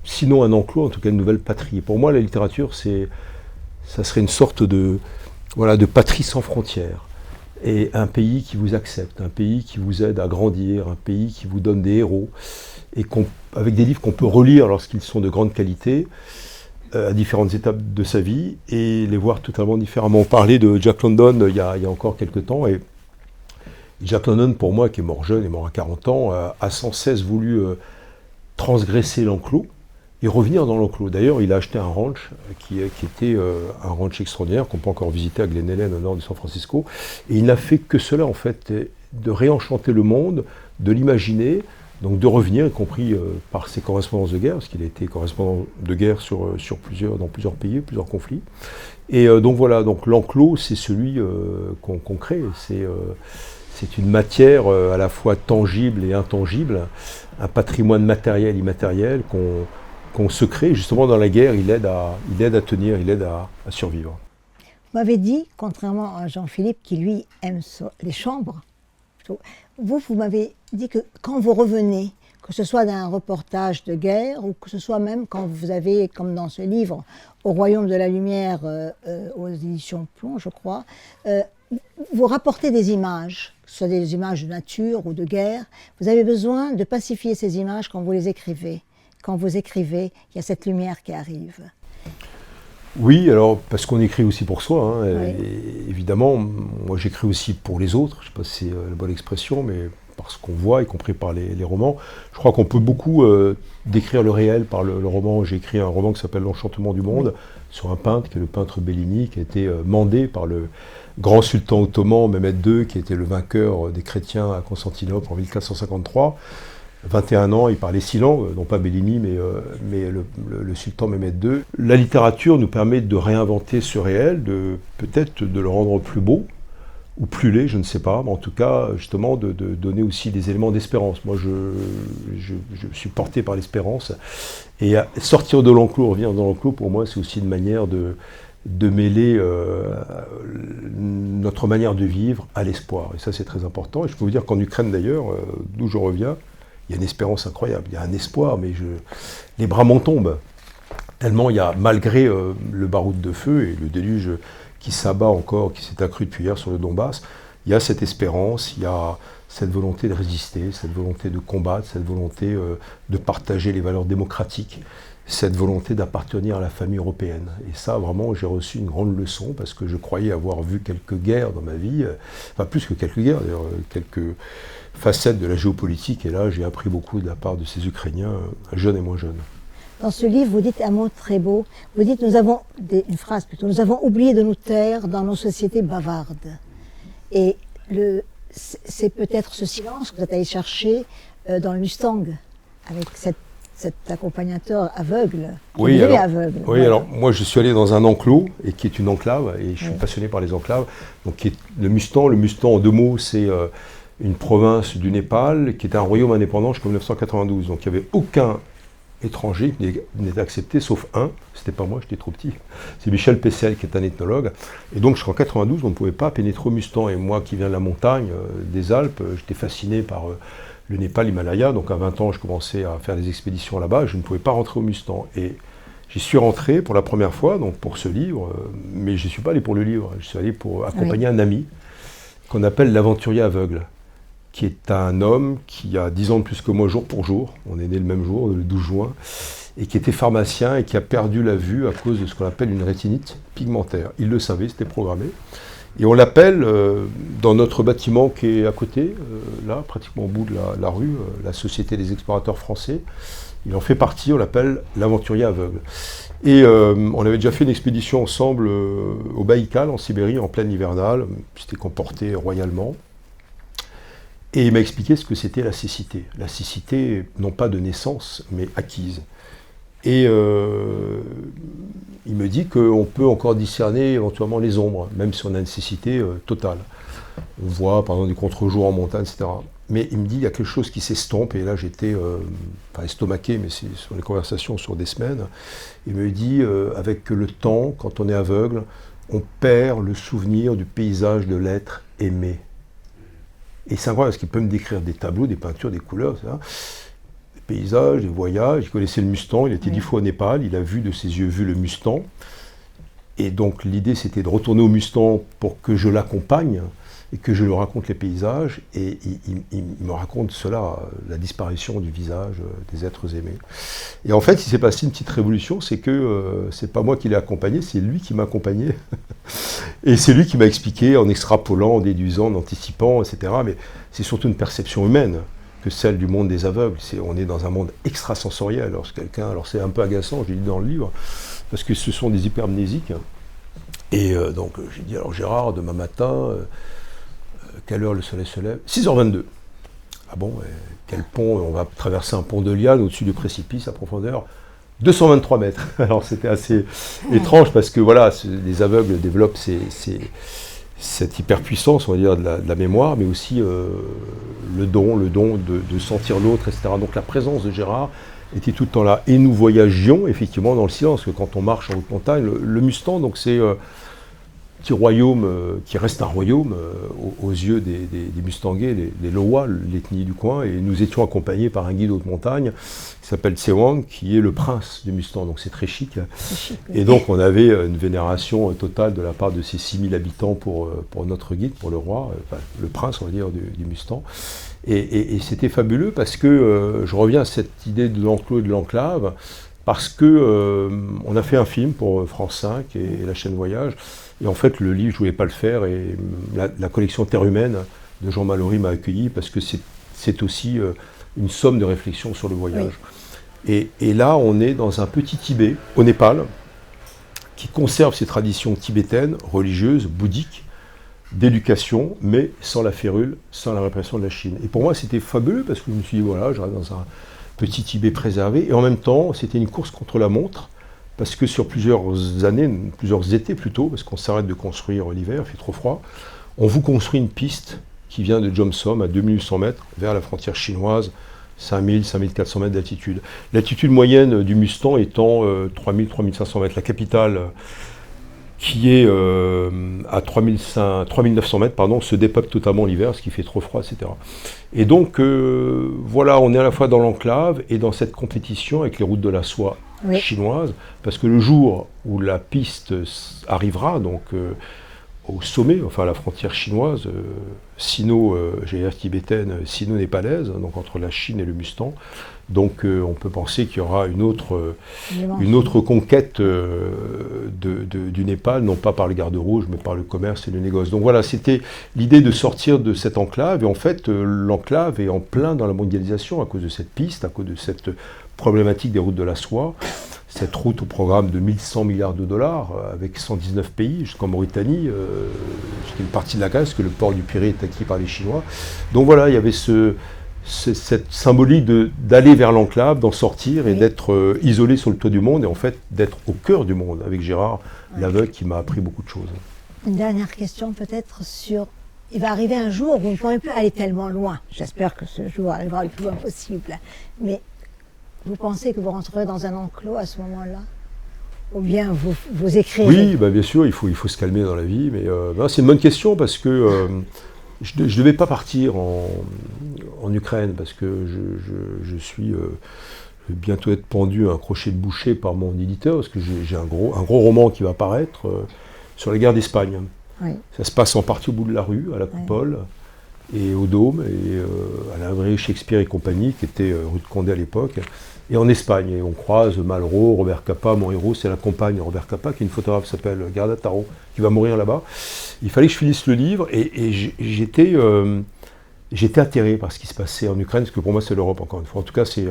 sinon un enclos, en tout cas une nouvelle patrie. Et pour moi, la littérature, ça serait une sorte de patrie sans frontières. Et un pays qui vous accepte, un pays qui vous aide à grandir, un pays qui vous donne des héros, et avec des livres qu'on peut relire lorsqu'ils sont de grande qualité, à différentes étapes de sa vie, et les voir totalement différemment. On parlait de Jack London il y a encore quelques temps, et Jack London, pour moi, qui est mort jeune, est mort à 40 ans, a sans cesse voulu transgresser l'enclos, et revenir dans l'enclos. D'ailleurs, il a acheté un ranch qui était un ranch extraordinaire qu'on peut encore visiter à Glen Ellen, au nord de San Francisco. Et il n'a fait que cela, en fait, de réenchanter le monde, de l'imaginer, donc de revenir, y compris par ses correspondances de guerre, parce qu'il a été correspondant de guerre dans plusieurs pays, plusieurs conflits. Et donc voilà, donc l'enclos, c'est celui qu'on crée. C'est une matière à la fois tangible et intangible, un patrimoine matériel, immatériel qu'on se crée. Justement, dans la guerre, il aide à tenir, il aide à survivre. Vous m'avez dit, contrairement à Jean-Philippe, qui lui aime les chambres, vous m'avez dit que quand vous revenez, que ce soit d'un reportage de guerre ou que ce soit même quand vous avez, comme dans ce livre, Au Royaume de la Lumière, aux éditions Plomb, je crois, vous rapportez des images, que ce soit des images de nature ou de guerre. Vous avez besoin de pacifier ces images quand vous les écrivez. Quand vous écrivez, il y a cette lumière qui arrive. Oui, alors parce qu'on écrit aussi pour soi, hein, Oui. et évidemment, moi j'écris aussi pour les autres, je ne sais pas si c'est la bonne expression, mais parce qu'on voit, y compris par les romans. Je crois qu'on peut beaucoup décrire le réel par le roman. J'ai écrit un roman qui s'appelle L'Enchantement du Monde, sur un peintre, qui est le peintre Bellini, qui a été mandé par le grand sultan ottoman Mehmed II, qui était le vainqueur des chrétiens à Constantinople en 1453. 21 ans, il parlait 6 langues, non pas Bellini, mais le sultan Mehmed II. La littérature nous permet de réinventer ce réel, peut-être de le rendre plus beau, ou plus laid, je ne sais pas, mais en tout cas, justement, de donner aussi des éléments d'espérance. Moi, je suis porté par l'espérance, et sortir de l'enclos, revenir dans l'enclos, pour moi, c'est aussi une manière de mêler notre manière de vivre à l'espoir, et ça, c'est très important. Et je peux vous dire qu'en Ukraine, d'ailleurs, d'où je reviens, il y a une espérance incroyable, il y a un espoir, mais les bras m'en tombent. Tellement il y a, malgré le baroud de feu et le déluge qui s'abat encore, qui s'est accru depuis hier sur le Donbass, il y a cette espérance, il y a cette volonté de résister, cette volonté de combattre, cette volonté de partager les valeurs démocratiques, cette volonté d'appartenir à la famille européenne. Et ça, vraiment, j'ai reçu une grande leçon, parce que je croyais avoir vu quelques guerres dans ma vie, enfin plus que quelques guerres, d'ailleurs, quelques facettes de la géopolitique, et là, j'ai appris beaucoup de la part de ces Ukrainiens, jeunes et moins jeunes. Dans ce livre, vous dites un mot très beau. Vous dites, une phrase plutôt, nous avons oublié de nous taire dans nos sociétés bavardes. Et c'est peut-être ce silence que vous êtes allé chercher dans le Mustang, avec cet accompagnateur aveugle. Oui, aveugle. Oui, voilà. Alors moi je suis allé dans un enclos, et qui est une enclave, et je suis passionné par les enclaves. Donc le Mustang, en 2 mots, c'est une province du Népal, qui était un royaume indépendant jusqu'en 1992. Donc il n'y avait aucun étranger qui n'était accepté, sauf un, c'était pas moi, j'étais trop petit, c'est Michel Pessel, qui est un ethnologue. Et donc jusqu'en 92, on ne pouvait pas pénétrer au Mustang. Et moi qui viens de la montagne, des Alpes, j'étais fasciné par le Népal, l'Himalaya. Donc à 20 ans, je commençais à faire des expéditions là-bas, je ne pouvais pas rentrer au Mustang. Et j'y suis rentré pour la première fois, donc pour ce livre, mais je ne suis pas allé pour le livre, je suis allé pour accompagner un ami, qu'on appelle l'aventurier aveugle, qui est un homme qui a 10 ans de plus que moi jour pour jour, on est né le même jour, le 12 juin, et qui était pharmacien et qui a perdu la vue à cause de ce qu'on appelle une rétinite pigmentaire. Il le savait, c'était programmé. Et on l'appelle, dans notre bâtiment qui est à côté, là, pratiquement au bout de la rue, la Société des explorateurs français, il en fait partie, on l'appelle l'aventurier aveugle. Et on avait déjà fait une expédition ensemble au Baïkal, en Sibérie, en pleine hivernale, c'était comporté royalement. Et il m'a expliqué ce que c'était la cécité. La cécité, non pas de naissance, mais acquise. Et il me dit qu'on peut encore discerner éventuellement les ombres, même si on a une cécité totale. On voit par exemple des contre-jours en montagne, etc. Mais il me dit il y a quelque chose qui s'estompe, et là j'étais pas estomaqué, mais c'est sur les conversations sur des semaines. Il me dit avec le temps, quand on est aveugle, on perd le souvenir du paysage de l'être aimé. Et c'est incroyable parce qu'il peut me décrire des tableaux, des peintures, des couleurs, etc. Des paysages, des voyages. Il connaissait le Mustang, il était 10 fois au Népal, il a vu de ses yeux le Mustang. Et donc l'idée c'était de retourner au Mustang pour que je l'accompagne et que je lui raconte les paysages. Et il me raconte cela, la disparition du visage des êtres aimés. Et en fait, il s'est passé une petite révolution, c'est que c'est pas moi qui l'ai accompagné, c'est lui qui m'a accompagné. Et c'est lui qui m'a expliqué en extrapolant, en déduisant, en anticipant, etc. Mais c'est surtout une perception humaine que celle du monde des aveugles. On est dans un monde extrasensoriel. Alors c'est un peu agaçant, je l'ai dit dans le livre, parce que ce sont des hypermnésiques. Et donc j'ai dit, alors Gérard, demain matin, quelle heure le soleil se lève? 6h22. Ah bon, quel pont? On va traverser un pont de liane au-dessus du précipice à profondeur 223 mètres. Alors c'était assez étrange parce que voilà, les aveugles développent cette hyperpuissance, on va dire, de la mémoire, mais aussi le don de sentir l'autre, etc. Donc la présence de Gérard était tout le temps là. Et nous voyagions effectivement dans le silence, parce que quand on marche en haute montagne, le Mustang, donc c'est petit royaume qui reste un royaume aux yeux des Mustangais, les Loa, l'ethnie du coin, et nous étions accompagnés par un guide haute montagne qui s'appelle Tsewang, qui est le prince du Mustang, donc c'est très chic. Chic, oui. Et donc on avait une vénération totale de la part de ces 6000 habitants pour notre guide, pour le roi, le prince, on va dire, du Mustang. Et c'était fabuleux parce que je reviens à cette idée de l'enclos et de l'enclave, parce que on a fait un film pour France 5 et la chaîne Voyage. Et en fait, le livre, je ne voulais pas le faire, et la collection Terre Humaine de Jean Mallory m'a accueilli, parce que c'est aussi une somme de réflexion sur le voyage. Oui. Et là, on est dans un petit Tibet, au Népal, qui conserve ses traditions tibétaines, religieuses, bouddhiques, d'éducation, mais sans la férule, sans la répression de la Chine. Et pour moi, c'était fabuleux, parce que je me suis dit, voilà, j'arrive dans un petit Tibet préservé, et en même temps, c'était une course contre la montre, parce que sur plusieurs années, plusieurs étés plutôt, parce qu'on s'arrête de construire l'hiver, il fait trop froid, on vous construit une piste qui vient de Jomsom à 2800 mètres vers la frontière chinoise, 5000, 5400 mètres d'altitude. L'altitude moyenne du Mustang étant 3000, 3500 mètres. La capitale, qui est à 3900 mètres, pardon, se dépeuple totalement l'hiver, ce qui fait trop froid, etc. Et donc, voilà, on est à la fois dans l'enclave et dans cette compétition avec les routes de la soie chinoises, parce que le jour où la piste arrivera, donc au sommet, enfin à la frontière chinoise, j'allais dire tibétaine, sino-népalaise, donc entre la Chine et le Mustang, donc on peut penser qu'il y aura une autre conquête du Népal, non pas par le garde rouge, mais par le commerce et le négoce. Donc voilà, c'était l'idée de sortir de cette enclave, et en fait l'enclave est en plein dans la mondialisation à cause de cette piste, à cause de cette problématique des routes de la soie, cette route au programme de 1100 milliards de dollars, avec 119 pays, jusqu'en Mauritanie, jusqu'à une partie de la Grèce, que le port du Pirée est acquis par les Chinois. Donc voilà, il y avait cette symbolique d'aller vers l'enclave, d'en sortir et d'être isolé sur le toit du monde, et en fait d'être au cœur du monde, avec Gérard, l'aveugle, qui m'a appris beaucoup de choses. Une dernière question peut-être sur... Il va arriver un jour où vous ne pourrez plus aller tellement loin. J'espère que ce jour arrivera le plus loin possible. Mais vous pensez que vous rentrerez dans un enclos à ce moment-là? Ou bien vous écrirez? Oui, bah bien sûr, il faut se calmer dans la vie. Mais c'est une bonne question, parce que je ne devais pas partir en Ukraine, parce que je vais bientôt être pendu à un crochet de boucher par mon éditeur, parce que j'ai un gros roman qui va paraître sur la guerre d'Espagne. Oui. Ça se passe en partie au bout de la rue, à la Coupole, et au Dôme, et à la librairie Shakespeare et compagnie, qui était rue de Condé à l'époque, et en Espagne. Et on croise Malraux, Robert Capa, mon héros, c'est la compagne Robert Capa, qui est une photographe qui s'appelle Gerda Taro, qui va mourir là-bas. Il fallait que je finisse le livre, et j'étais atterré par ce qui se passait en Ukraine, parce que pour moi c'est l'Europe, encore une fois. En tout cas, c'est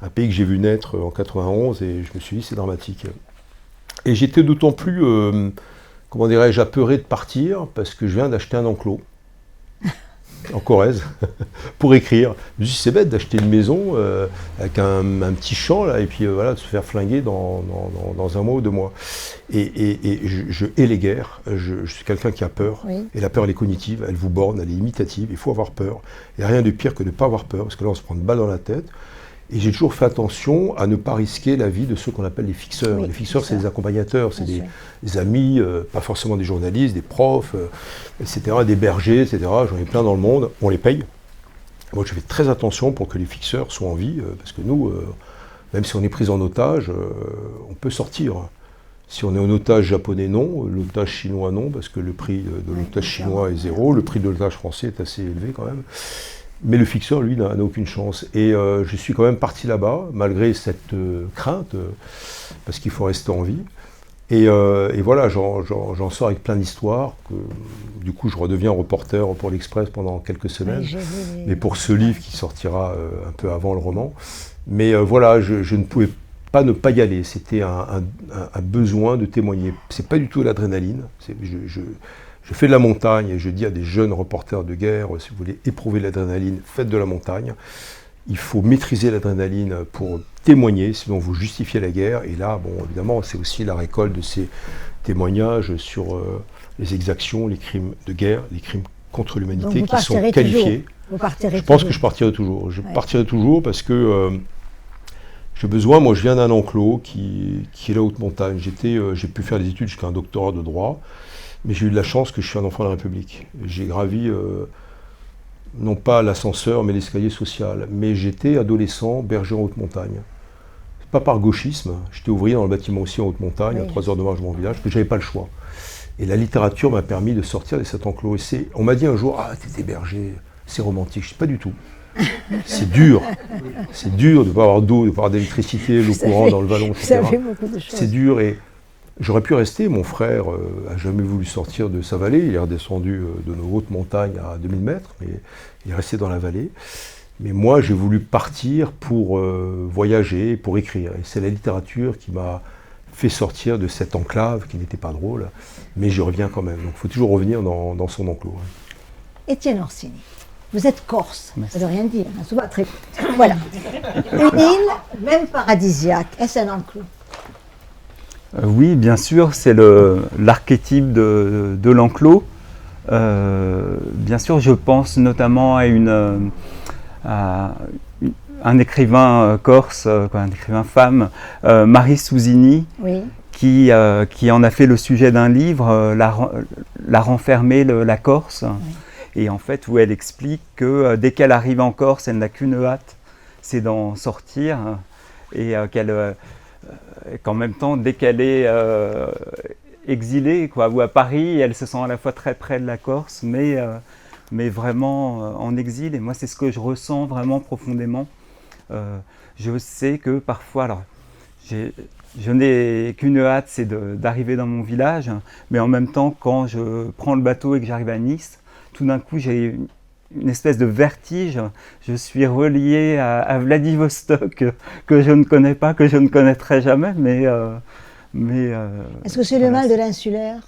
un pays que j'ai vu naître en 91, et je me suis dit c'est dramatique. Et j'étais d'autant plus, comment dirais-je, apeuré de partir, parce que je viens d'acheter un enclos. en Corrèze, pour écrire. Je me suis dit, c'est bête d'acheter une maison avec un petit champ, là, et puis voilà, de se faire flinguer dans un mois ou 2 mois. Et je hais les guerres. Je suis quelqu'un qui a peur. Oui. Et la peur, elle est cognitive, elle vous borne, elle est imitative. Il faut avoir peur. Il n'y a rien de pire que de ne pas avoir peur, parce que là, on se prend une balle dans la tête. Et j'ai toujours fait attention à ne pas risquer la vie de ceux qu'on appelle les fixeurs. Oui, Les fixeurs, c'est des accompagnateurs, c'est Bien sûr. des amis, pas forcément des journalistes, des profs, etc., des bergers, etc. J'en ai plein dans le monde, on les paye. Moi, je fais très attention pour que les fixeurs soient en vie, parce que nous, même si on est pris en otage, on peut sortir. Si on est en otage japonais, non. L'otage chinois, non, parce que le prix de l'otage chinois est 0. Le prix de l'otage français est assez élevé quand même. Mais le fixeur, lui, n'a aucune chance. Et je suis quand même parti là-bas, malgré cette crainte, parce qu'il faut rester en vie. Et voilà, j'en sors avec plein d'histoires. Du coup, je redeviens reporter pour l'Express pendant quelques semaines. Oui, j'ai vu les- Mais pour ce livre qui sortira un peu avant le roman. Mais voilà, je ne pouvais pas ne pas y aller. C'était un besoin de témoigner. C'est pas du tout l'adrénaline. Je fais de la montagne et je dis à des jeunes reporters de guerre, si vous voulez éprouver l'adrénaline, faites de la montagne. Il faut maîtriser l'adrénaline pour témoigner, sinon vous justifiez la guerre. Et là, bon, évidemment, c'est aussi la récolte de ces témoignages sur les exactions, les crimes de guerre, les crimes contre Donc l'humanité vous qui sont partirez qualifiés. toujours. Vous partirez Je pense toujours. que je partirai toujours. Je Ouais. partirai toujours parce que j'ai besoin, moi je viens d'un enclos qui est la haute montagne. J'ai pu faire des études jusqu'à un doctorat de droit, mais j'ai eu de la chance que je suis un enfant de la République. J'ai gravi, non pas l'ascenseur, mais l'escalier social. Mais j'étais adolescent, berger en haute montagne. Pas par gauchisme, j'étais ouvrier dans le bâtiment aussi en haute montagne, Oui. à 3 heures de marche de mon village, que j'avais pas le choix. Et la littérature m'a permis de sortir de cet enclos. Et on m'a dit un jour, ah, t'étais berger, c'est romantique. Je dis, pas du tout. C'est dur. C'est dur de ne pas avoir d'eau, de ne pas avoir d'électricité, l'eau courante dans le vallon, Vous etc. savez beaucoup de choses. C'est dur et j'aurais pu rester. Mon frère n'a jamais voulu sortir de sa vallée. Il est redescendu de nos hautes montagnes à 2000 mètres, mais il est resté dans la vallée. Mais moi, j'ai voulu partir pour voyager, pour écrire. Et c'est la littérature qui m'a fait sortir de cette enclave qui n'était pas drôle, mais je reviens quand même. Donc il faut toujours revenir dans son enclos. Étienne Orsini, vous êtes corse, Merci. ça ne veut rien dire, hein, souvent très voilà. Une île, même paradisiaque, est-ce un enclos? Oui, bien sûr, c'est l'archétype de l'enclos. Bien sûr, je pense notamment à un écrivain corse, un écrivain femme, Marie Souzini, Oui, qui en a fait le sujet d'un livre, La renfermée, la Corse. Et en fait, où elle explique que dès qu'elle arrive en Corse, elle n'a qu'une hâte, c'est d'en sortir. Et qu'en même temps, dès qu'elle est exilée, ou à Paris, elle se sent à la fois très près de la Corse, mais vraiment en exil. Et moi, c'est ce que je ressens vraiment profondément. Je sais que parfois, alors, je n'ai qu'une hâte, c'est d'arriver dans mon village, mais en même temps, quand je prends le bateau et que j'arrive à Nice, tout d'un coup, j'ai une espèce de vertige. Je suis relié à Vladivostok, que je ne connais pas, que je ne connaîtrai jamais, mais est-ce que c'est le mal de l'insulaire?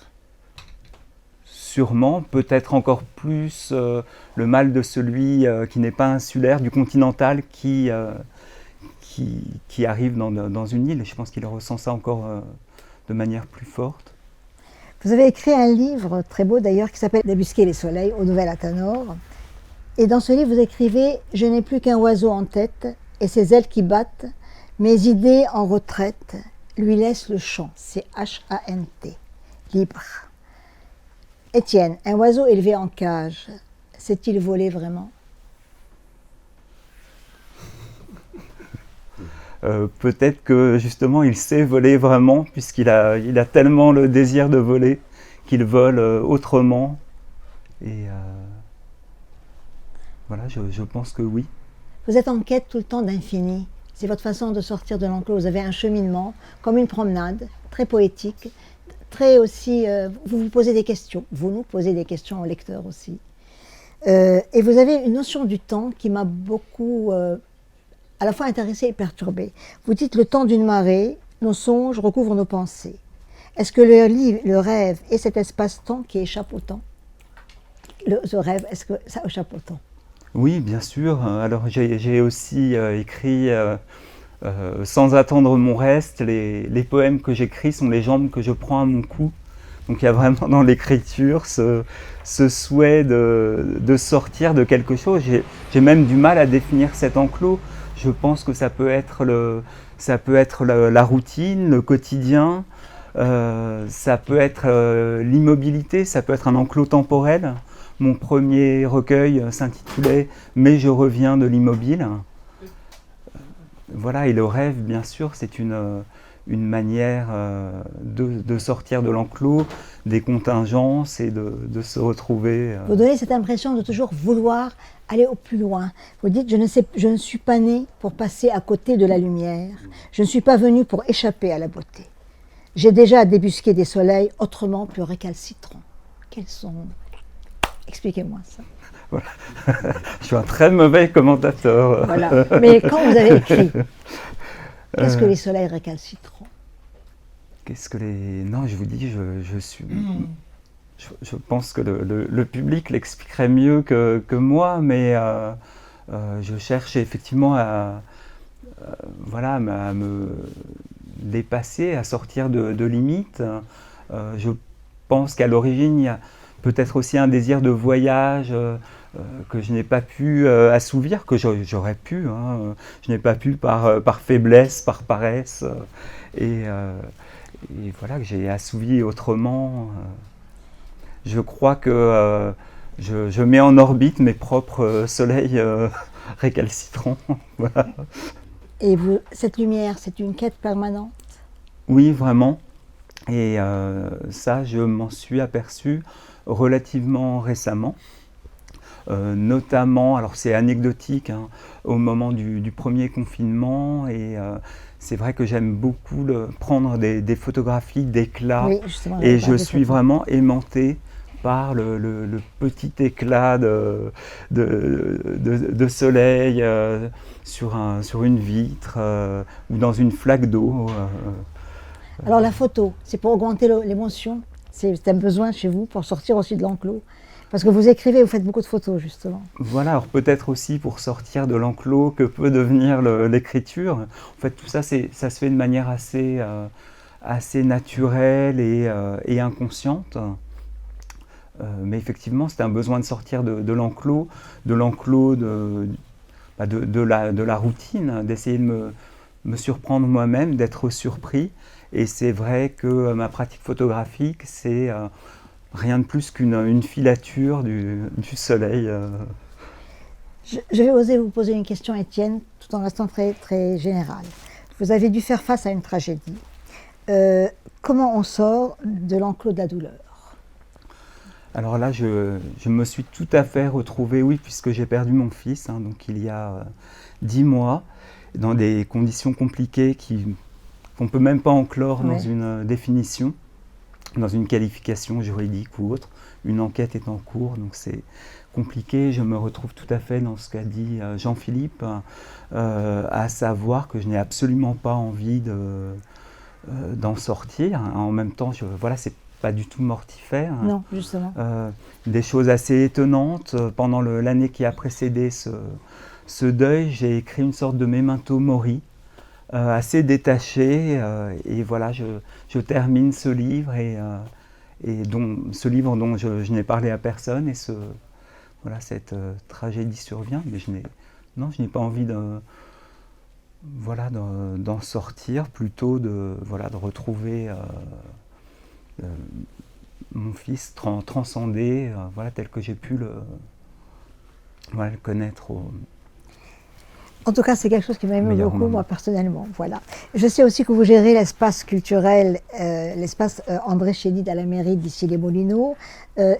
Sûrement, peut-être encore plus le mal de celui qui n'est pas insulaire, du continental, qui arrive dans une île. Et je pense qu'il ressent ça encore de manière plus forte. Vous avez écrit un livre très beau d'ailleurs qui s'appelle Débusquer les soleils au Nouvel Athanor. Et dans ce livre, vous écrivez « Je n'ai plus qu'un oiseau en tête et ses ailes qui battent, mes idées en retraite lui laissent le chant. » C'est H-A-N-T, libre. Étienne, un oiseau élevé en cage, sait-il voler vraiment? Peut-être que justement il sait voler vraiment, puisqu'il a tellement le désir de voler qu'il vole autrement. Et voilà, je pense que oui. Vous êtes en quête tout le temps d'infini. C'est votre façon de sortir de l'enclos. Vous avez un cheminement, comme une promenade, très poétique, très aussi... vous vous posez des questions. Vous nous posez des questions aux lecteurs aussi. Et vous avez une notion du temps qui m'a beaucoup... à la fois intéressé et perturbé. Vous dites le temps d'une marée, nos songes recouvrent nos pensées. Est-ce que le rêve est cet espace-temps qui échappe au temps? ce rêve, est-ce que ça échappe au temps? Oui, bien sûr. Alors j'ai aussi écrit, sans attendre mon reste, les poèmes que j'écris sont les jambes que je prends à mon cou. Donc il y a vraiment dans l'écriture ce souhait de sortir de quelque chose. J'ai même du mal à définir cet enclos. Je pense que ça peut être la routine, le quotidien, ça peut être l'immobilité, ça peut être un enclos temporel. Mon premier recueil s'intitulait « Mais je reviens de l'immobile ». Voilà, et le rêve, bien sûr, c'est une manière de sortir de l'enclos, des contingences et de se retrouver. Vous donnez cette impression de toujours vouloir aller au plus loin. Vous dites, je ne suis pas né pour passer à côté de la lumière. Je ne suis pas venu pour échapper à la beauté. J'ai déjà débusqué des soleils autrement plus récalcitrants. Quels sont... Expliquez-moi ça. Voilà. Je suis un très mauvais commentateur. Voilà. Mais quand vous avez écrit, qu'est-ce que les soleils récalcitrants? Qu'est-ce que les... Non, je vous dis, je pense que le public l'expliquerait mieux que moi, mais je cherche effectivement à me dépasser, à sortir de limites. Je pense qu'à l'origine, il y a peut-être aussi un désir de voyage que je n'ai pas pu assouvir, que j'aurais pu. Je n'ai pas pu par faiblesse, par paresse. Et voilà, que j'ai assouvi autrement. Je crois que je mets en orbite mes propres soleils récalcitrants. Voilà. Et cette lumière, c'est une quête permanente? Oui, vraiment. Et ça, je m'en suis aperçu relativement récemment. Notamment, alors c'est anecdotique, au moment du premier confinement, et c'est vrai que j'aime beaucoup prendre des photographies d'éclats, oui, justement, et je suis vraiment aimanté par le petit éclat de soleil sur une vitre ou dans une flaque d'eau. Alors la photo, c'est pour augmenter l'émotion? C'est un besoin chez vous pour sortir aussi de l'enclos? Parce que vous écrivez, vous faites beaucoup de photos, justement. Voilà, alors peut-être aussi pour sortir de l'enclos que peut devenir l'écriture. En fait, tout ça, ça se fait de manière assez naturelle et inconsciente. Mais effectivement, c'est un besoin de sortir de l'enclos, de la routine, d'essayer de me surprendre moi-même, d'être surpris. Et c'est vrai que ma pratique photographique, c'est rien de plus qu'une filature du soleil. Je vais oser vous poser une question, Étienne, tout en restant très, très général. Vous avez dû faire face à une tragédie. Comment on sort de l'enclos de la douleur? Alors là, je me suis tout à fait retrouvé, oui, puisque j'ai perdu mon fils, donc il y a 10 mois, dans des conditions compliquées qu'on ne peut même pas enclore dans une définition, dans une qualification juridique ou autre. Une enquête est en cours, donc c'est compliqué. Je me retrouve tout à fait dans ce qu'a dit Jean-Philippe, à savoir que je n'ai absolument pas envie d'en sortir. En même temps, c'est pas du tout mortifère. Non, justement. Des choses assez étonnantes. Pendant l'année qui a précédé ce deuil, j'ai écrit une sorte de memento mori, assez détaché, et voilà, je termine ce livre, ce livre dont je n'ai parlé à personne, et cette tragédie survient, mais je n'ai pas envie d'en sortir, plutôt de retrouver mon fils transcendé, tel que j'ai pu le connaître. En tout cas, c'est quelque chose qui m'aime beaucoup, moi, personnellement. Voilà. Je sais aussi que vous gérez l'espace culturel, l'espace André Chédid à la mairie d'Issy-les-Moulineaux,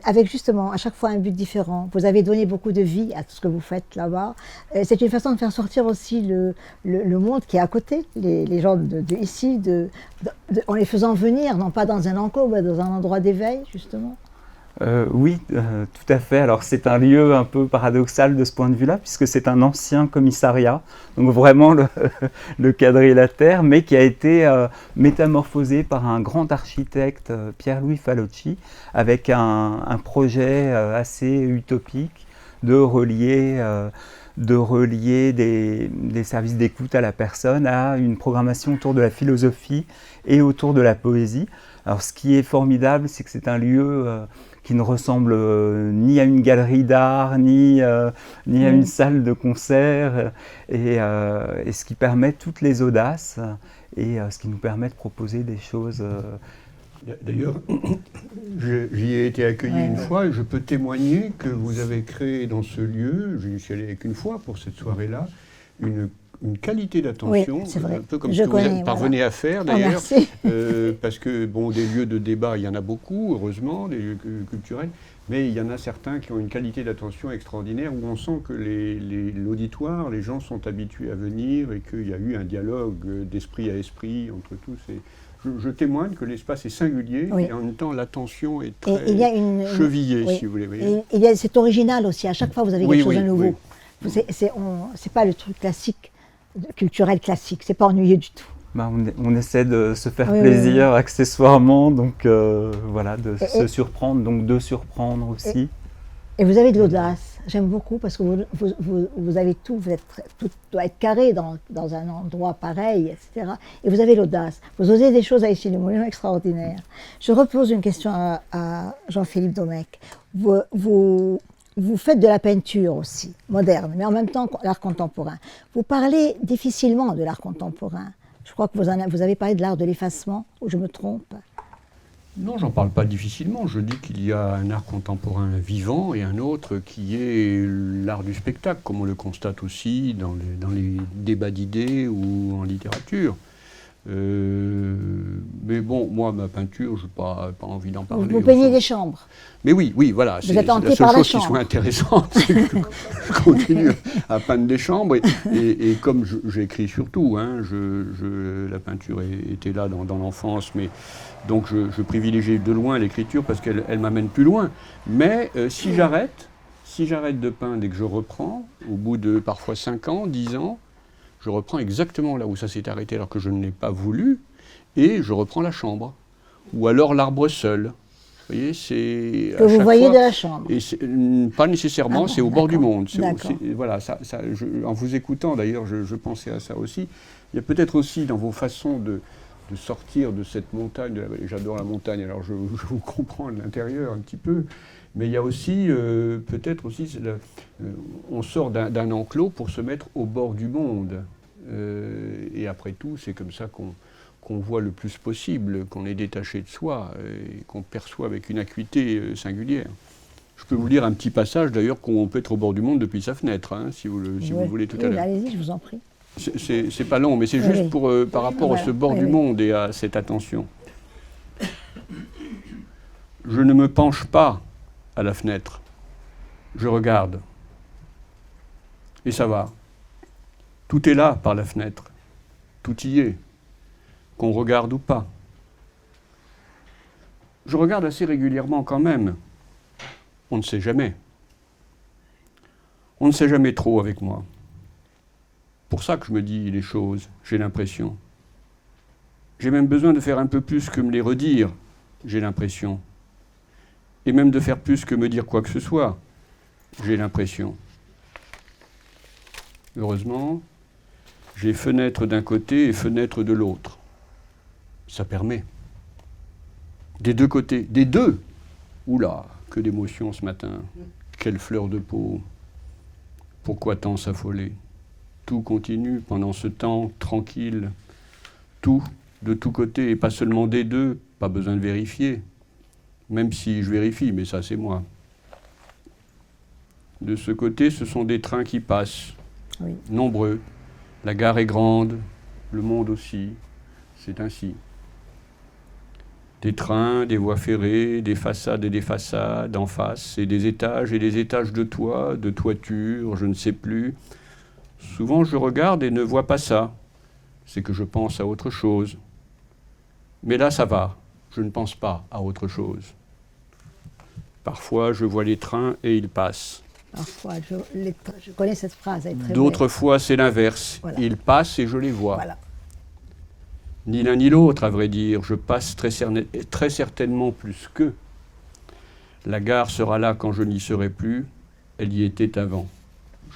avec justement à chaque fois un but différent. Vous avez donné beaucoup de vie à tout ce que vous faites là-bas. C'est une façon de faire sortir aussi le monde qui est à côté, les gens ici, en les faisant venir, non pas dans un enclos, mais dans un endroit d'éveil, justement. Oui, tout à fait. Alors c'est un lieu un peu paradoxal de ce point de vue-là, puisque c'est un ancien commissariat, donc vraiment le quadrilatère, mais qui a été métamorphosé par un grand architecte, Pierre-Louis Falocci, avec un projet assez utopique de relier des services d'écoute à la personne à une programmation autour de la philosophie et autour de la poésie. Alors ce qui est formidable, c'est que c'est un lieu qui ne ressemble ni à une galerie d'art, ni à une salle de concert, et ce qui permet toutes les audaces, et ce qui nous permet de proposer des choses. D'ailleurs, j'y ai été accueilli une fois et je peux témoigner que vous avez créé dans ce lieu, je n'y suis allé qu'une fois pour cette soirée-là, une qualité d'attention, un peu comme ce que vous parvenez à faire d'ailleurs, parce que bon, des lieux de débat, il y en a beaucoup, heureusement, des lieux culturels, mais il y en a certains qui ont une qualité d'attention extraordinaire où on sent que l'auditoire, les gens sont habitués à venir et qu'il y a eu un dialogue d'esprit à esprit entre tous. Je témoigne que l'espace est singulier et en même temps l'attention est très chevillée, si vous voulez. C'est original aussi, à chaque fois vous avez quelque chose de nouveau. C'est pas le truc classique, culturel classique, c'est pas ennuyeux du tout. On essaie de se faire plaisir accessoirement, donc voilà, de se surprendre, donc de surprendre aussi. Et vous avez de l'audace, j'aime beaucoup parce que vous avez tout, tout doit être carré dans un endroit pareil, etc. Et vous avez l'audace, vous osez des choses à Issy-les-Moulineaux extraordinaires. Je repose une question à Jean-Philippe Domecq. Vous faites de la peinture aussi, moderne, mais en même temps l'art contemporain. Vous parlez difficilement de l'art contemporain. Je crois que vous avez parlé de l'art de l'effacement, ou je me trompe? Non, j'en parle pas difficilement. Je dis qu'il y a un art contemporain vivant et un autre qui est l'art du spectacle, comme on le constate aussi dans les débats d'idées ou en littérature. Mais bon, moi, ma peinture, je n'ai pas envie d'en parler. Vous peignez des chambres. Mais oui, voilà. Vous êtes hanté la par seule la chose qui soit intéressante, c'est que je continue à peindre des chambres. Et comme j'écris surtout, la peinture était là dans l'enfance, mais donc je privilégie de loin l'écriture parce qu'elle m'amène plus loin. Mais si j'arrête de peindre et que je reprends, au bout de parfois 5 ans, 10 ans, je reprends exactement là où ça s'est arrêté alors que je ne l'ai pas voulu, et je reprends la chambre. Ou alors l'arbre seul. Vous voyez, c'est... Que vous voyez de la chambre. Et pas nécessairement, c'est au bord du monde. Voilà, en vous écoutant d'ailleurs, je pensais à ça aussi. Il y a peut-être aussi dans vos façons de sortir de cette montagne, j'adore la montagne, alors je vous comprends de l'intérieur un petit peu, mais il y a aussi, peut-être aussi, on sort d'un enclos pour se mettre au bord du monde. Et après tout, c'est comme ça qu'on voit le plus possible, qu'on est détaché de soi et qu'on perçoit avec une acuité singulière. Je peux vous lire un petit passage d'ailleurs qu'on peut être au bord du monde depuis sa fenêtre, si vous voulez tout à l'heure. Allez-y, je vous en prie. C'est pas long, mais c'est juste par rapport à ce bord du monde et à cette attention. Je ne me penche pas à la fenêtre. Je regarde. Et ça va. Tout est là par la fenêtre. Tout y est. Qu'on regarde ou pas. Je regarde assez régulièrement quand même. On ne sait jamais. On ne sait jamais trop avec moi. Pour ça que je me dis les choses, j'ai l'impression. J'ai même besoin de faire un peu plus que me les redire, j'ai l'impression. Et même de faire plus que me dire quoi que ce soit, j'ai l'impression. Heureusement, j'ai fenêtre d'un côté et fenêtre de l'autre. Ça permet. Des deux côtés, des deux. Oula, que d'émotion ce matin. Quelle fleur de peau. Pourquoi tant s'affoler? Tout continue pendant ce temps tranquille. Tout, de tous côtés, et pas seulement des deux, pas besoin de vérifier. Même si je vérifie, mais ça c'est moi. De ce côté, ce sont des trains qui passent, nombreux. La gare est grande, le monde aussi, c'est ainsi. Des trains, des voies ferrées, des façades et des façades en face, et des étages de toits, de toitures, je ne sais plus. Souvent je regarde et ne vois pas ça, c'est que je pense à autre chose. Mais là ça va, je ne pense pas à autre chose. Parfois, je vois les trains et ils passent. Parfois, je connais cette phrase, elle est très D'autres fois, c'est l'inverse. Voilà. Ils passent et je les vois. Voilà. Ni l'un ni l'autre, à vrai dire. Je passe très certainement plus qu'eux. La gare sera là quand je n'y serai plus. Elle y était avant.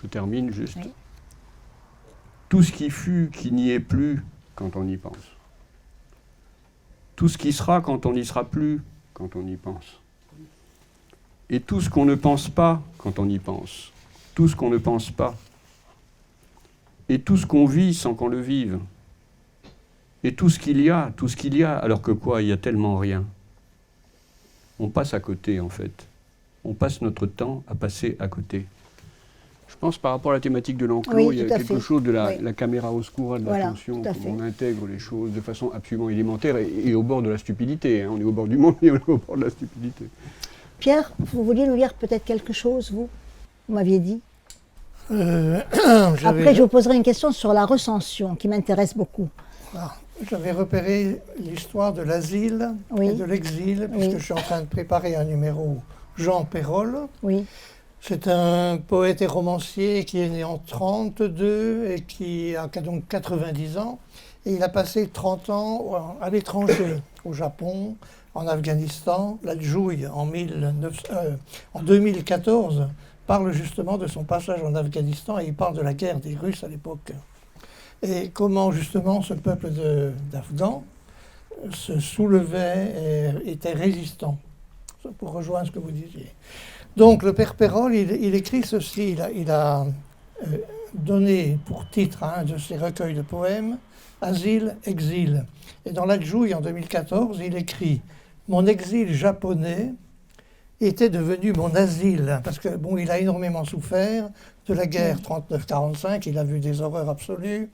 Je termine juste. Oui. Tout ce qui fut, qui n'y est plus, quand on y pense. Tout ce qui sera quand on n'y sera plus, quand on y pense. Et tout ce qu'on ne pense pas quand on y pense. Tout ce qu'on ne pense pas. Et tout ce qu'on vit sans qu'on le vive. Et tout ce qu'il y a, alors que quoi, il y a tellement rien. On passe à côté, en fait. On passe notre temps à passer à côté. Je pense par rapport à la thématique de l'enclos, Oui, il y a tout à quelque fait. chose de Oui. la caméra oscura, de Voilà, l'attention, tout à comment fait. on intègre les choses de façon absolument élémentaire et au bord de la stupidité. Hein. On est au bord du monde et on est au bord de la stupidité. Pierre, vous vouliez nous lire peut-être quelque chose, vous m'aviez dit. J'avais- Après, je vous poserai une question sur la recension, qui m'intéresse beaucoup. J'avais repéré l'histoire de l'asile Oui. et de l'exil, puisque Oui. je suis en train de préparer un numéro Jean Perrol. Oui, C'est un poète et romancier qui est né en 1932 et qui a donc 90 ans. Et il a passé 30 ans à l'étranger, au Japon, en Afghanistan. La Djouille, en 2014, parle justement de son passage en Afghanistan et il parle de la guerre des Russes à l'époque. Et comment justement ce peuple d'Afghans se soulevait et était résistant. Pour rejoindre ce que vous disiez. Donc le père Perrol, il écrit ceci, il a donné pour titre à un de ses recueils de poèmes « Asile, exil ». Et dans la Djouille, en 2014, il écrit « Mon exil japonais était devenu mon asile », parce que bon, il a énormément souffert de la guerre 39-45, il a vu des horreurs absolues,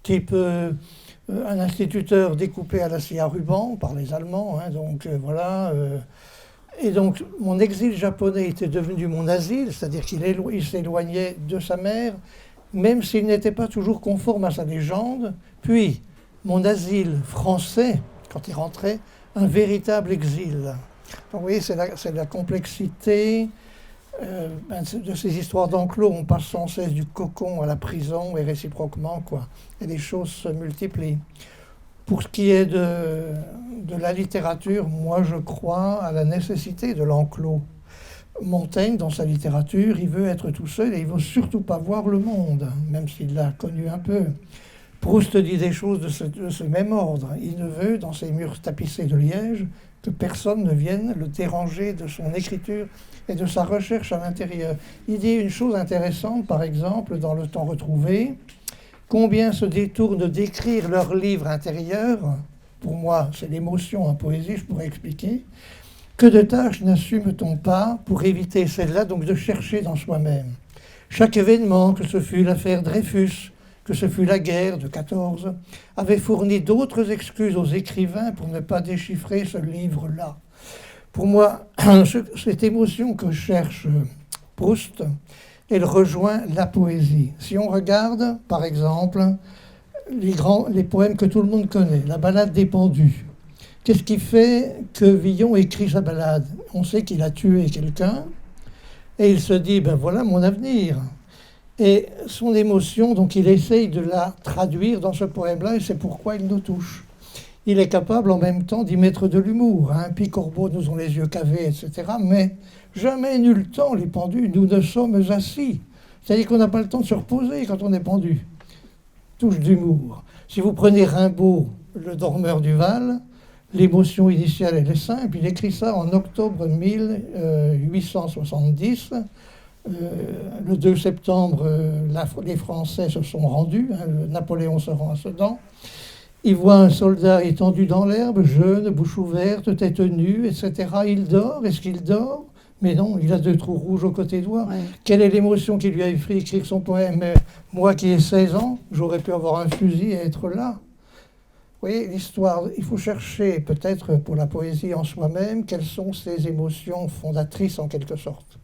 type un instituteur découpé à la scie à ruban par les Allemands, hein, donc voilà. Et donc, mon exil japonais était devenu mon asile, c'est-à-dire qu'il s'éloignait de sa mère, même s'il n'était pas toujours conforme à sa légende. Puis, mon asile français, quand il rentrait, un véritable exil. Donc, vous voyez, c'est la complexité de ces histoires d'enclos. On passe sans cesse du cocon à la prison et réciproquement, quoi. Et les choses se multiplient. Pour ce qui est de la littérature, moi je crois à la nécessité de l'enclos. Montaigne, dans sa littérature, il veut être tout seul et il ne veut surtout pas voir le monde, même s'il l'a connu un peu. Proust dit des choses de ce même ordre. Il ne veut, dans ses murs tapissés de liège, que personne ne vienne le déranger de son écriture et de sa recherche à l'intérieur. Il dit une chose intéressante, par exemple, dans Le Temps retrouvé. Combien se détournent d'écrire leur livre intérieur, pour moi c'est l'émotion en poésie, je pourrais expliquer, que de tâches n'assume-t-on pas pour éviter celle-là, donc de chercher dans soi-même. Chaque événement, que ce fut l'affaire Dreyfus, que ce fut la guerre de 14, avait fourni d'autres excuses aux écrivains pour ne pas déchiffrer ce livre-là. Pour moi, cette émotion que cherche Proust, elle rejoint la poésie. Si on regarde, par exemple, les poèmes que tout le monde connaît, la Ballade des pendus, qu'est-ce qui fait que Villon écrit sa ballade? On sait qu'il a tué quelqu'un, et il se dit, ben voilà mon avenir. Et son émotion, donc il essaye de la traduire dans ce poème-là, et c'est pourquoi il nous touche. Il est capable en même temps d'y mettre de l'humour. Hein. Picorbeau, nous ont les yeux cavés, etc. Mais jamais nul temps, les pendus, nous ne sommes assis. C'est-à-dire qu'on n'a pas le temps de se reposer quand on est pendu. Touche d'humour. Si vous prenez Rimbaud, Le dormeur du Val, l'émotion initiale, elle est simple. Il écrit ça en octobre 1870. Le 2 septembre, les Français se sont rendus. Hein, Napoléon se rend à Sedan. Il voit un soldat étendu dans l'herbe, jeune, bouche ouverte, tête nue, etc. Il dort. Est-ce qu'il dort? Mais non, il a 2 trous rouges au côté droit. Ouais. Quelle est l'émotion qui lui a fait écrire son poème? Moi qui ai 16 ans, j'aurais pu avoir un fusil et être là. Vous voyez, l'histoire, il faut chercher peut-être pour la poésie en soi-même, quelles sont ces émotions fondatrices en quelque sorte.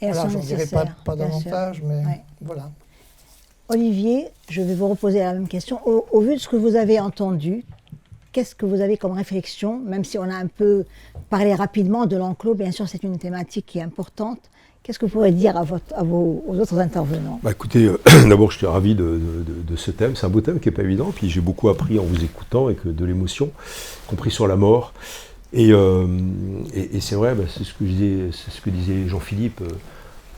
Et voilà, j'en dirai pas davantage, mais ouais. Voilà. Olivier, je vais vous reposer la même question. Au vu de ce que vous avez entendu, qu'est-ce que vous avez comme réflexion, même si on a un peu parlé rapidement de l'enclos, bien sûr c'est une thématique qui est importante. Qu'est-ce que vous pourrez dire aux autres intervenants? Écoutez, d'abord je suis ravi de ce thème, c'est un beau thème qui n'est pas évident, puis j'ai beaucoup appris en vous écoutant avec de l'émotion, y compris sur la mort. Et c'est vrai, c'est ce que disait Jean-Philippe,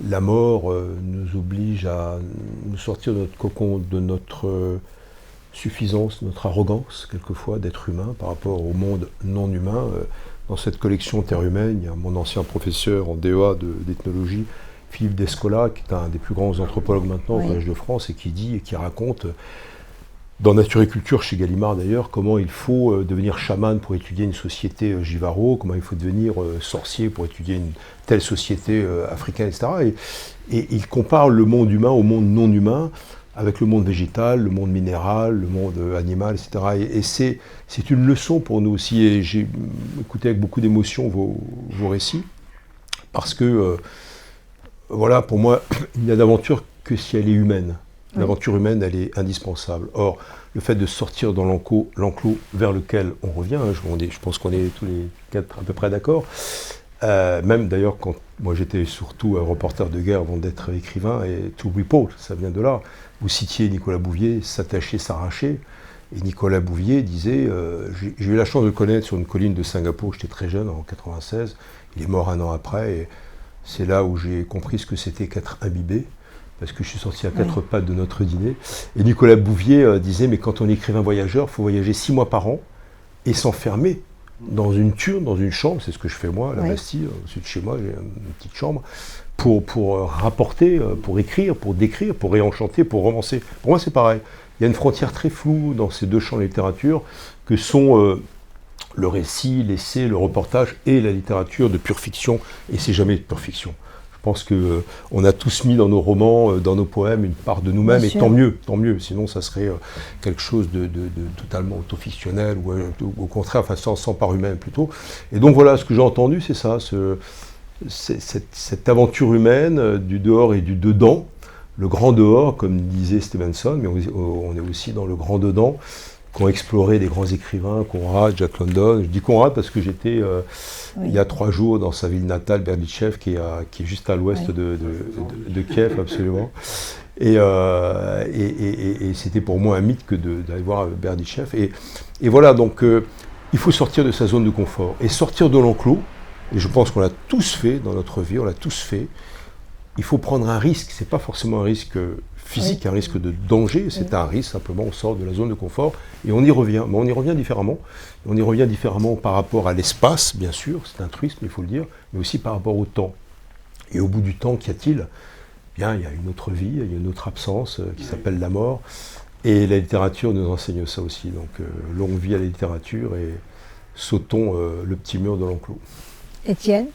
la mort nous oblige à nous sortir de notre cocon, de notre suffisance, notre arrogance, quelquefois, d'être humain par rapport au monde non humain. Dans cette collection Terre humaine, il y a mon ancien professeur en DEA d'ethnologie, Philippe Descola, qui est un des plus grands anthropologues maintenant au Collège de France, et qui dit et qui raconte, dans Nature et Culture, chez Gallimard d'ailleurs, comment il faut devenir chaman pour étudier une société Jivaro, comment il faut devenir sorcier pour étudier une telle société africaine, etc. Et il compare le monde humain au monde non humain, avec le monde végétal, le monde minéral, le monde animal, etc. Et c'est une leçon pour nous aussi. Et j'ai écouté avec beaucoup d'émotion vos récits, parce que, voilà, pour moi, il n'y a d'aventure que si elle est humaine. L'aventure humaine, elle est indispensable. Or, le fait de sortir dans l'enclos vers lequel on revient, je pense qu'on est tous les quatre à peu près d'accord, même d'ailleurs quand moi j'étais surtout un reporter de guerre avant d'être écrivain, et to report, ça vient de là. Vous citiez Nicolas Bouvier, s'attacher, s'arracher, et Nicolas Bouvier disait, j'ai eu la chance de le connaître sur une colline de Singapour, j'étais très jeune, en 96, il est mort un an après, et c'est là où j'ai compris ce que c'était qu'être imbibé, parce que je suis sorti à quatre pattes de notre dîner, et Nicolas Bouvier disait, mais quand on est écrivain voyageur, il faut voyager 6 mois par an, et s'enfermer dans une turne, dans une chambre, c'est ce que je fais moi, à la Bastille, au-dessus de chez moi, j'ai une petite chambre, pour rapporter, pour écrire, pour décrire, pour réenchanter, pour romancer. Pour moi, c'est pareil. Il y a une frontière très floue dans ces deux champs de littérature que sont le récit, l'essai, le reportage et la littérature de pure fiction, et c'est jamais de pure fiction. Je pense qu'on a tous mis dans nos romans, dans nos poèmes, une part de nous-mêmes, et tant mieux, sinon ça serait quelque chose de totalement autofictionnel, ou au contraire, enfin sans part humaine plutôt. Et donc voilà, ce que j'ai entendu, c'est ça, cette aventure humaine du dehors et du dedans, le grand dehors, comme disait Stevenson, mais on est aussi dans le grand dedans, qu'ont exploré des grands écrivains, Conrad, Jack London. Je dis Conrad parce que j'étais il y a 3 jours dans sa ville natale, Berdichev, qui est juste à l'ouest de Kiev, absolument. Et c'était pour moi un mythe que d'aller voir Berdichev. Et voilà, donc il faut sortir de sa zone de confort et sortir de l'enclos. Et je pense qu'on l'a tous fait dans notre vie, on l'a tous fait. Il faut prendre un risque, c'est pas forcément un risque physique, un risque de danger, c'est un risque, simplement on sort de la zone de confort et on y revient. Mais on y revient différemment. On y revient différemment par rapport à l'espace, bien sûr, c'est un truisme, il faut le dire, mais aussi par rapport au temps. Et au bout du temps, qu'y a-t-il ? Bien, il y a une autre vie, il y a une autre absence qui s'appelle la mort. Et la littérature nous enseigne ça aussi. Donc longue vie à la littérature et sautons le petit mur de l'enclos. Étienne ?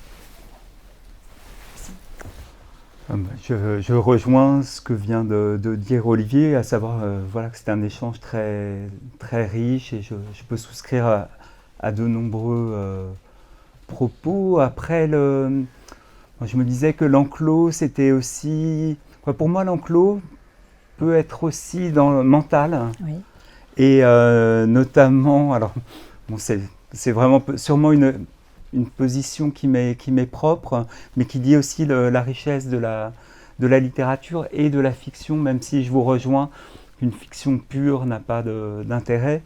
Je rejoins ce que vient de dire Olivier, à savoir voilà, que c'est un échange très, très riche et je peux souscrire à de nombreux propos. Après, je me disais que l'enclos, c'était aussi... Pour moi, l'enclos peut être aussi dans le mental. Oui. Et notamment, alors, bon, c'est vraiment sûrement une position qui m'est propre, mais qui dit aussi la richesse de la littérature et de la fiction, même si je vous rejoins, une fiction pure n'a pas d'intérêt.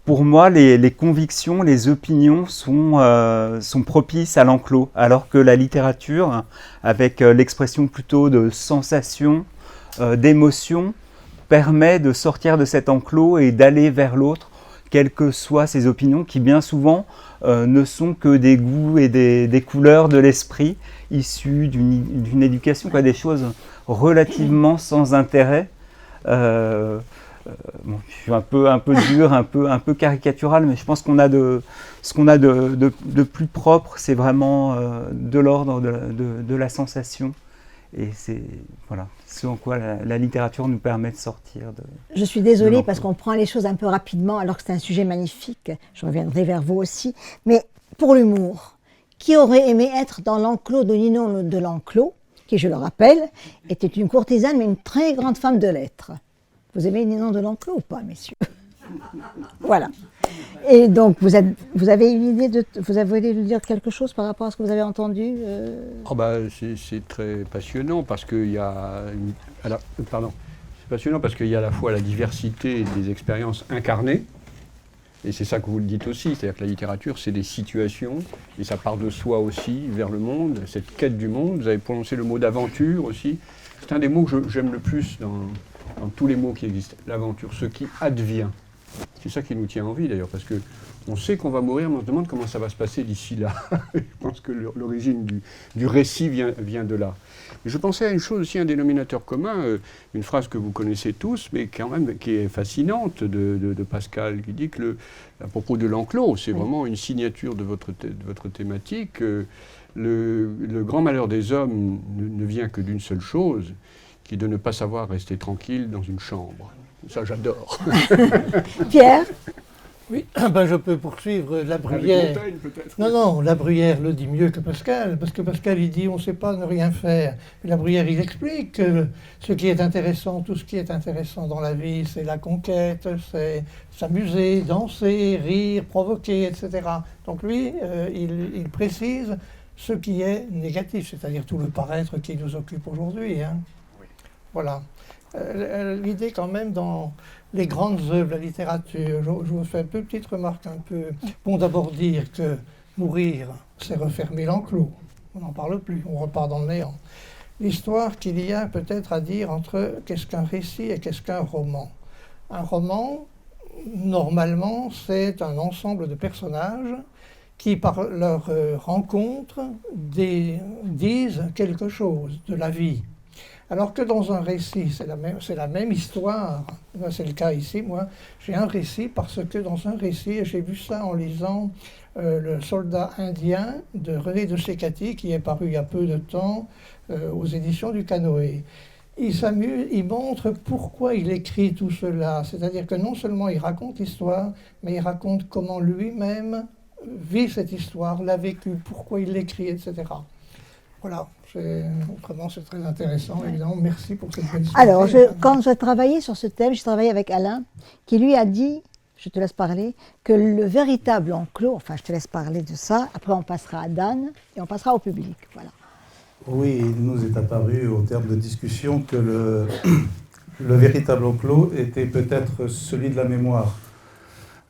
Pour moi, les convictions, les opinions sont propices à l'enclos, alors que la littérature, avec l'expression plutôt de sensations, d'émotions, permet de sortir de cet enclos et d'aller vers l'autre, quelles que soient ses opinions, qui bien souvent ne sont que des goûts et des couleurs de l'esprit, issus d'une éducation, des choses relativement sans intérêt. Bon, je suis un peu dur, un peu caricatural, mais je pense ce qu'on a de plus propre, c'est vraiment de l'ordre de la sensation. Et c'est voilà, ce en quoi la littérature nous permet de sortir de... Je suis désolée parce qu'on prend les choses un peu rapidement alors que c'est un sujet magnifique. Je reviendrai vers vous aussi. Mais pour l'humour, qui aurait aimé être dans l'enclos de Ninon de l'Enclos, qui, je le rappelle, était une courtisane mais une très grande femme de lettres. Vous aimez Ninon de l'Enclos ou pas, messieurs? Voilà. Et donc, vous avez une idée vous avez nous dire quelque chose par rapport à ce que vous avez entendu Oh bah, c'est très passionnant parce qu'il y a pardon. C'est passionnant parce qu'il y a à la fois la diversité des expériences incarnées, et c'est ça que vous le dites aussi, c'est-à-dire que la littérature, c'est des situations, et ça part de soi aussi, vers le monde, cette quête du monde. Vous avez prononcé le mot d'aventure aussi. C'est un des mots que j'aime le plus dans tous les mots qui existent. L'aventure, ce qui advient. C'est ça qui nous tient en vie d'ailleurs, parce que on sait qu'on va mourir, mais on se demande comment ça va se passer d'ici là. Je pense que l'origine du récit vient de là. Mais je pensais à une chose aussi, un dénominateur commun, une phrase que vous connaissez tous, mais quand même qui est fascinante de Pascal, qui dit que à propos de l'enclos, c'est vraiment une signature de votre thématique. Le grand malheur des hommes ne vient que d'une seule chose, qui est de ne pas savoir rester tranquille dans une chambre. Ça, j'adore. Pierre? Oui, ben je peux poursuivre. La Bruyère. Montaigne, peut-être. Non, la Bruyère le dit mieux que Pascal, parce que Pascal il dit on ne sait pas ne rien faire. Mais la Bruyère il explique que ce qui est intéressant, tout ce qui est intéressant dans la vie, c'est la conquête, c'est s'amuser, danser, rire, provoquer, etc. Donc lui, il précise ce qui est négatif, c'est-à-dire tout le paraître qui nous occupe aujourd'hui. Hein. Oui. Voilà. L'idée quand même dans les grandes œuvres de la littérature, je vous fais une petite remarque un peu. Bon, d'abord dire que mourir, c'est refermer l'enclos. On n'en parle plus, on repart dans le néant. L'histoire qu'il y a peut-être à dire entre qu'est-ce qu'un récit et qu'est-ce qu'un roman. Un roman, normalement, c'est un ensemble de personnages qui, par leur rencontre, disent quelque chose de la vie. Alors que dans un récit, c'est la même histoire. C'est le cas ici, moi. J'ai un récit parce que dans un récit, et j'ai vu ça en lisant Le soldat indien de René de Chécati, qui est paru il y a peu de temps aux éditions du Canoë. Il s'amuse, il montre pourquoi il écrit tout cela. C'est-à-dire que non seulement il raconte l'histoire, mais il raconte comment lui-même vit cette histoire, l'a vécue, pourquoi il l'écrit, etc. Voilà. Autrement, c'est très intéressant, évidemment. Merci pour cette belle discussion. Alors, quand je travaillais sur ce thème, j'ai travaillé avec Alain, qui lui a dit, je te laisse parler, que le véritable enclos, enfin, je te laisse parler de ça, après on passera à Dan, et on passera au public, voilà. Oui, il nous est apparu, au terme de discussion, que le véritable enclos était peut-être celui de la mémoire.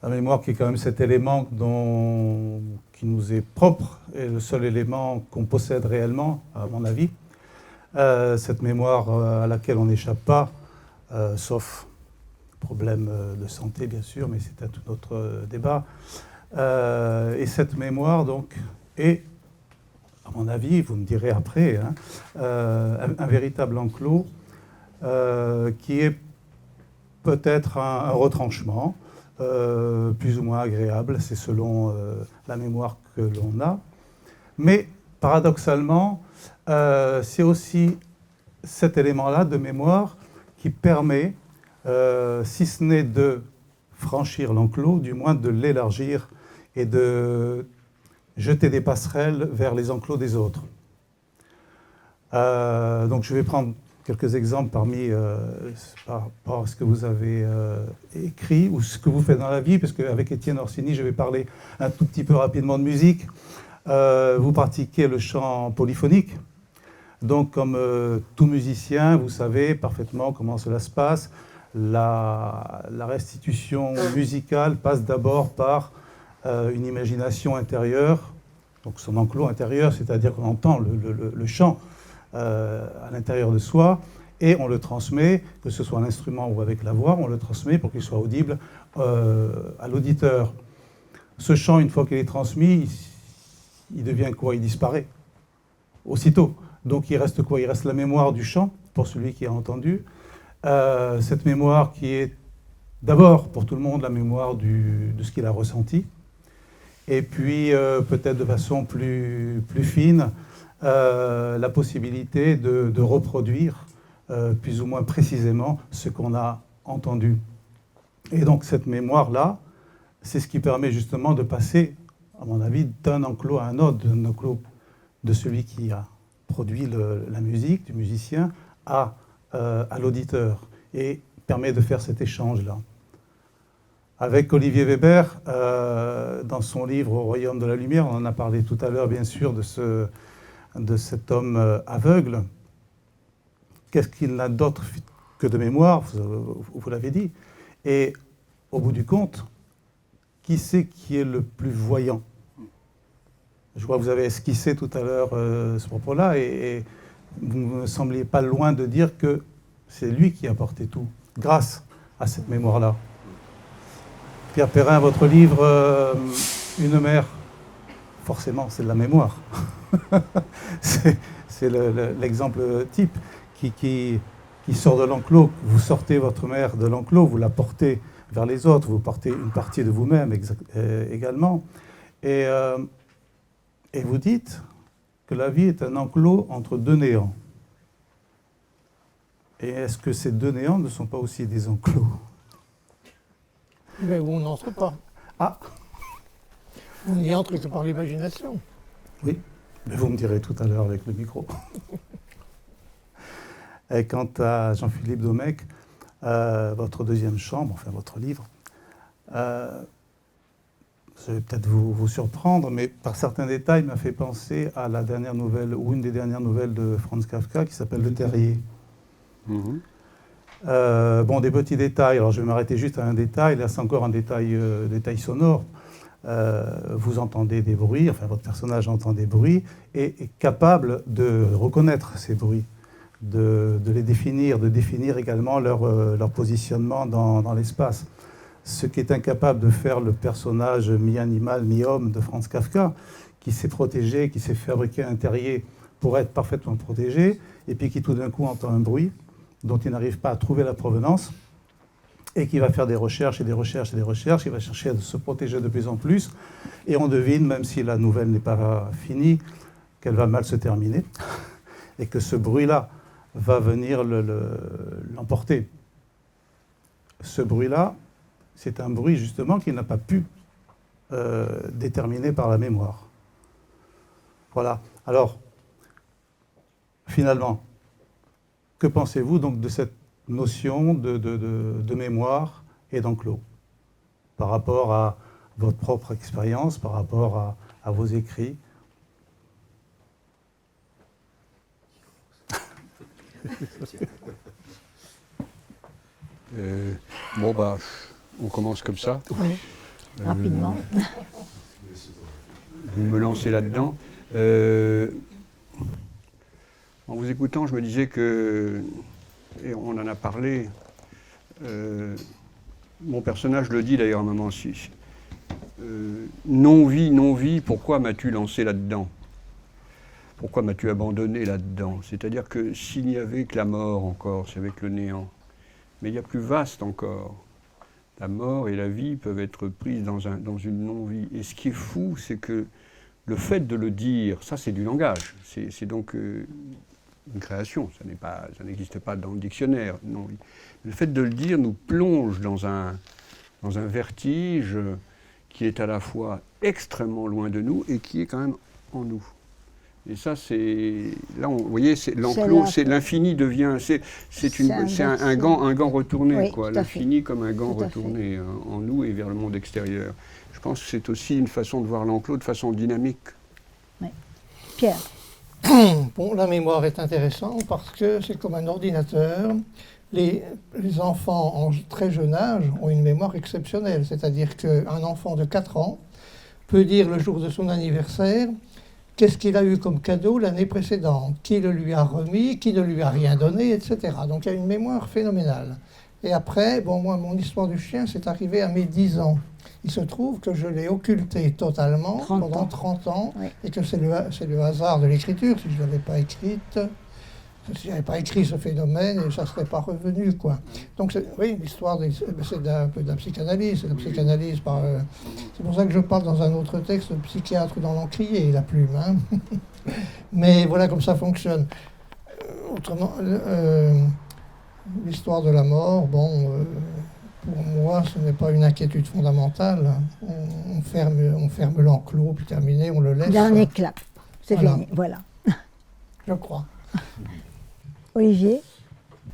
La mémoire qui est quand même cet élément qui nous est propre et le seul élément qu'on possède réellement, à mon avis. Cette mémoire à laquelle on n'échappe pas, sauf problème de santé bien sûr, mais c'est un tout autre débat. Et cette mémoire donc est, à mon avis, vous me direz après, hein, un véritable enclos qui est peut-être un retranchement, plus ou moins agréable, c'est selon la mémoire que l'on a. Mais paradoxalement, c'est aussi cet élément-là de mémoire qui permet, si ce n'est de franchir l'enclos, du moins de l'élargir et de jeter des passerelles vers les enclos des autres. Donc je vais prendre quelques exemples parmi par rapport à ce que vous avez écrit ou ce que vous faites dans la vie, parce qu'avec Étienne Orsini, je vais parler un tout petit peu rapidement de musique. Vous pratiquez le chant polyphonique. Donc, comme tout musicien, vous savez parfaitement comment cela se passe. La restitution musicale passe d'abord par une imagination intérieure, donc son enclos intérieur, c'est-à-dire qu'on entend le chant à l'intérieur de soi, et on le transmet, que ce soit à l'instrument ou avec la voix, on le transmet pour qu'il soit audible à l'auditeur. Ce chant, une fois qu'il est transmis, il devient quoi? Il disparaît aussitôt. Donc il reste quoi? Il reste la mémoire du chant, pour celui qui a entendu. Cette mémoire qui est d'abord, pour tout le monde, la mémoire de ce qu'il a ressenti. Et puis, peut-être de façon plus fine, la possibilité de reproduire plus ou moins précisément ce qu'on a entendu. Et donc cette mémoire-là, c'est ce qui permet justement de passer, à mon avis, d'un enclos à un autre, d'un enclos de celui qui a produit la musique, du musicien, à l'auditeur, et permet de faire cet échange-là. Avec Olivier Weber, dans son livre Au Royaume de la Lumière, on en a parlé tout à l'heure, bien sûr, de cet homme aveugle. Qu'est-ce qu'il n'a d'autre que de mémoire, vous l'avez dit. Et au bout du compte, qui c'est qui est le plus voyant? Je vois que vous avez esquissé tout à l'heure ce propos-là, et vous ne me sembliez pas loin de dire que c'est lui qui a porté tout, grâce à cette mémoire-là. Pierre Perrin, votre livre Une mère, forcément, c'est de la mémoire. c'est l'exemple type qui sort de l'enclos. Vous sortez votre mère de l'enclos, vous la portez vers les autres, vous portez une partie de vous-même également. Et vous dites que la vie est un enclos entre deux néants. Et est-ce que ces deux néants ne sont pas aussi des enclos? Mais on n'entre pas. Ah, On n'y entre que par l'imagination. oui, mais vous me direz tout à l'heure avec le micro. Et quant à Jean-Philippe Domecq, votre deuxième chambre, enfin votre livre, je vais peut-être vous surprendre, mais par certains détails, m'a fait penser à la dernière nouvelle, ou une des dernières nouvelles de Franz Kafka, qui s'appelle Le Terrier. Bon, des petits détails, alors je vais m'arrêter juste à un détail, là c'est encore un détail sonore. Vous entendez des bruits, enfin votre personnage entend des bruits, et est capable de reconnaître ces bruits, de les définir, de définir également leur positionnement dans l'espace. Ce qui est incapable de faire le personnage mi-animal, mi-homme de Franz Kafka, qui s'est protégé, qui s'est fabriqué un terrier pour être parfaitement protégé, et puis qui tout d'un coup entend un bruit dont il n'arrive pas à trouver la provenance, et qui va faire des recherches et des recherches et des recherches, il va chercher à se protéger de plus en plus, et on devine, même si la nouvelle n'est pas finie, qu'elle va mal se terminer, et que ce bruit-là va venir l'emporter. Ce bruit-là, c'est un bruit justement qu'il n'a pas pu déterminer par la mémoire. Voilà. Alors, finalement, que pensez-vous donc de cette notion de mémoire et d'enclos par rapport à votre propre expérience, par rapport à vos écrits? Bon, bah, on commence comme ça. Oui, rapidement. Vous me lancez là-dedans. En vous écoutant, je me disais que, et on en a parlé, mon personnage le dit d'ailleurs à un moment aussi, non-vie, non-vie, pourquoi m'as-tu lancé là-dedans? Pourquoi m'as-tu abandonné là-dedans? C'est-à-dire que s'il n'y avait que la mort encore, c'est avec le néant. Mais il y a plus vaste encore. La mort et la vie peuvent être prises dans une non-vie. Et ce qui est fou, c'est que le fait de le dire, ça c'est du langage, c'est donc une création, ça n'existe pas dans le dictionnaire. Non. Le fait de le dire nous plonge dans un vertige qui est à la fois extrêmement loin de nous et qui est quand même en nous. Et ça, c'est... Là, vous voyez, l'enclos, c'est l'infini devient... C'est un gant retourné, oui, quoi. L'infini comme un gant retourné en nous et vers le monde extérieur. Je pense que c'est aussi une façon de voir l'enclos de façon dynamique. Oui. Pierre. Bon, la mémoire est intéressante parce que c'est comme un ordinateur. Les enfants en très jeune âge ont une mémoire exceptionnelle. C'est-à-dire qu'un enfant de 4 ans peut dire le jour de son anniversaire qu'est-ce qu'il a eu comme cadeau l'année précédente, qui le lui a remis, qui ne lui a rien donné, etc. Donc il y a une mémoire phénoménale. Et après, bon, moi, mon histoire du chien, c'est arrivé à mes 10 ans. Il se trouve que je l'ai occulté totalement pendant 30 ans, oui. Et que c'est le hasard de l'écriture. Si je ne l'avais pas écrite, si je n'avais pas écrit ce phénomène, ça ne serait pas revenu, quoi. Donc, oui, l'histoire, c'est un peu de la psychanalyse. C'est de la psychanalyse par... c'est pour ça que je parle dans un autre texte, le psychiatre dans l'encrier, la plume. Hein. Mais voilà comme ça fonctionne. Autrement, l'histoire de la mort, bon... pour moi, ce n'est pas une inquiétude fondamentale. On ferme l'enclos, puis terminé, on le laisse. Dernier clap. C'est fini, voilà. Je crois. Olivier?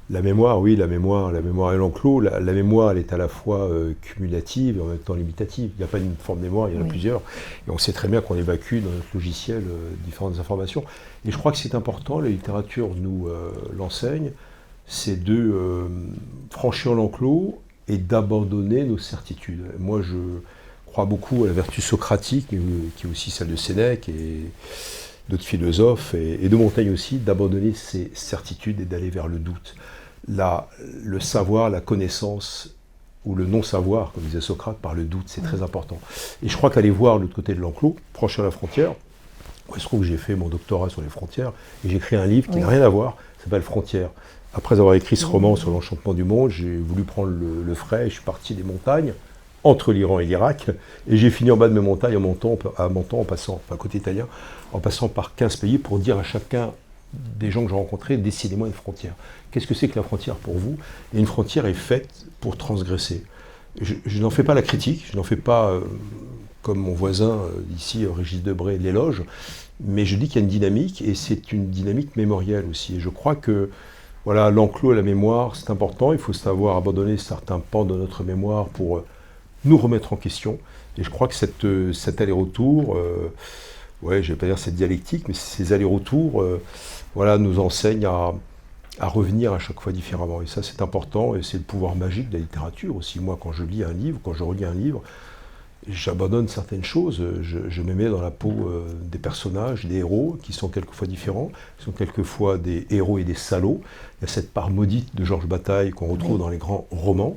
La mémoire, oui, la mémoire et l'enclos. La mémoire, elle est à la fois cumulative et en même temps limitative. Il n'y a pas une forme de mémoire, il y en a plusieurs. Et on sait très bien qu'on évacue dans notre logiciel différentes informations. Et je crois que c'est important, la littérature nous l'enseigne, c'est de franchir l'enclos et d'abandonner nos certitudes. Moi, je crois beaucoup à la vertu socratique, qui est aussi celle de Sénèque et d'autres philosophes, et de Montaigne aussi, d'abandonner ses certitudes et d'aller vers le doute. Le savoir, la connaissance, ou le non-savoir, comme disait Socrate, par le doute, c'est très important. Et je crois qu'aller voir l'autre côté de l'enclos, franchir la frontière, il se trouve que j'ai fait mon doctorat sur les frontières, et j'ai écrit un livre qui n'a rien à voir, ça s'appelle Frontières. Après avoir écrit ce roman sur l'enchantement du monde, j'ai voulu prendre le frais, et je suis parti des montagnes, entre l'Iran et l'Irak, et j'ai fini en bas de mes montagnes, en passant, enfin côté italien, en passant par 15 pays pour dire à chacun des gens que j'ai rencontrés, décidez-moi une frontière. Qu'est-ce que c'est que la frontière pour vous? Et une frontière est faite pour transgresser. Je n'en fais pas la critique, je n'en fais pas, comme mon voisin ici, Régis Debray, l'éloge, mais je dis qu'il y a une dynamique, et c'est une dynamique mémorielle aussi. Et je crois que voilà, l'enclos et la mémoire, c'est important, il faut savoir abandonner certains pans de notre mémoire pour nous remettre en question. Et je crois que cet aller-retour, je ne vais pas dire cette dialectique, mais ces allers-retours voilà, nous enseignent à revenir à chaque fois différemment. Et ça, c'est important, et c'est le pouvoir magique de la littérature aussi. Moi, quand je lis un livre, quand je relis un livre, j'abandonne certaines choses. Je me mets dans la peau des personnages, des héros, qui sont quelquefois différents, qui sont quelquefois des héros et des salauds. Il y a cette part maudite de Georges Bataille qu'on retrouve dans les grands romans.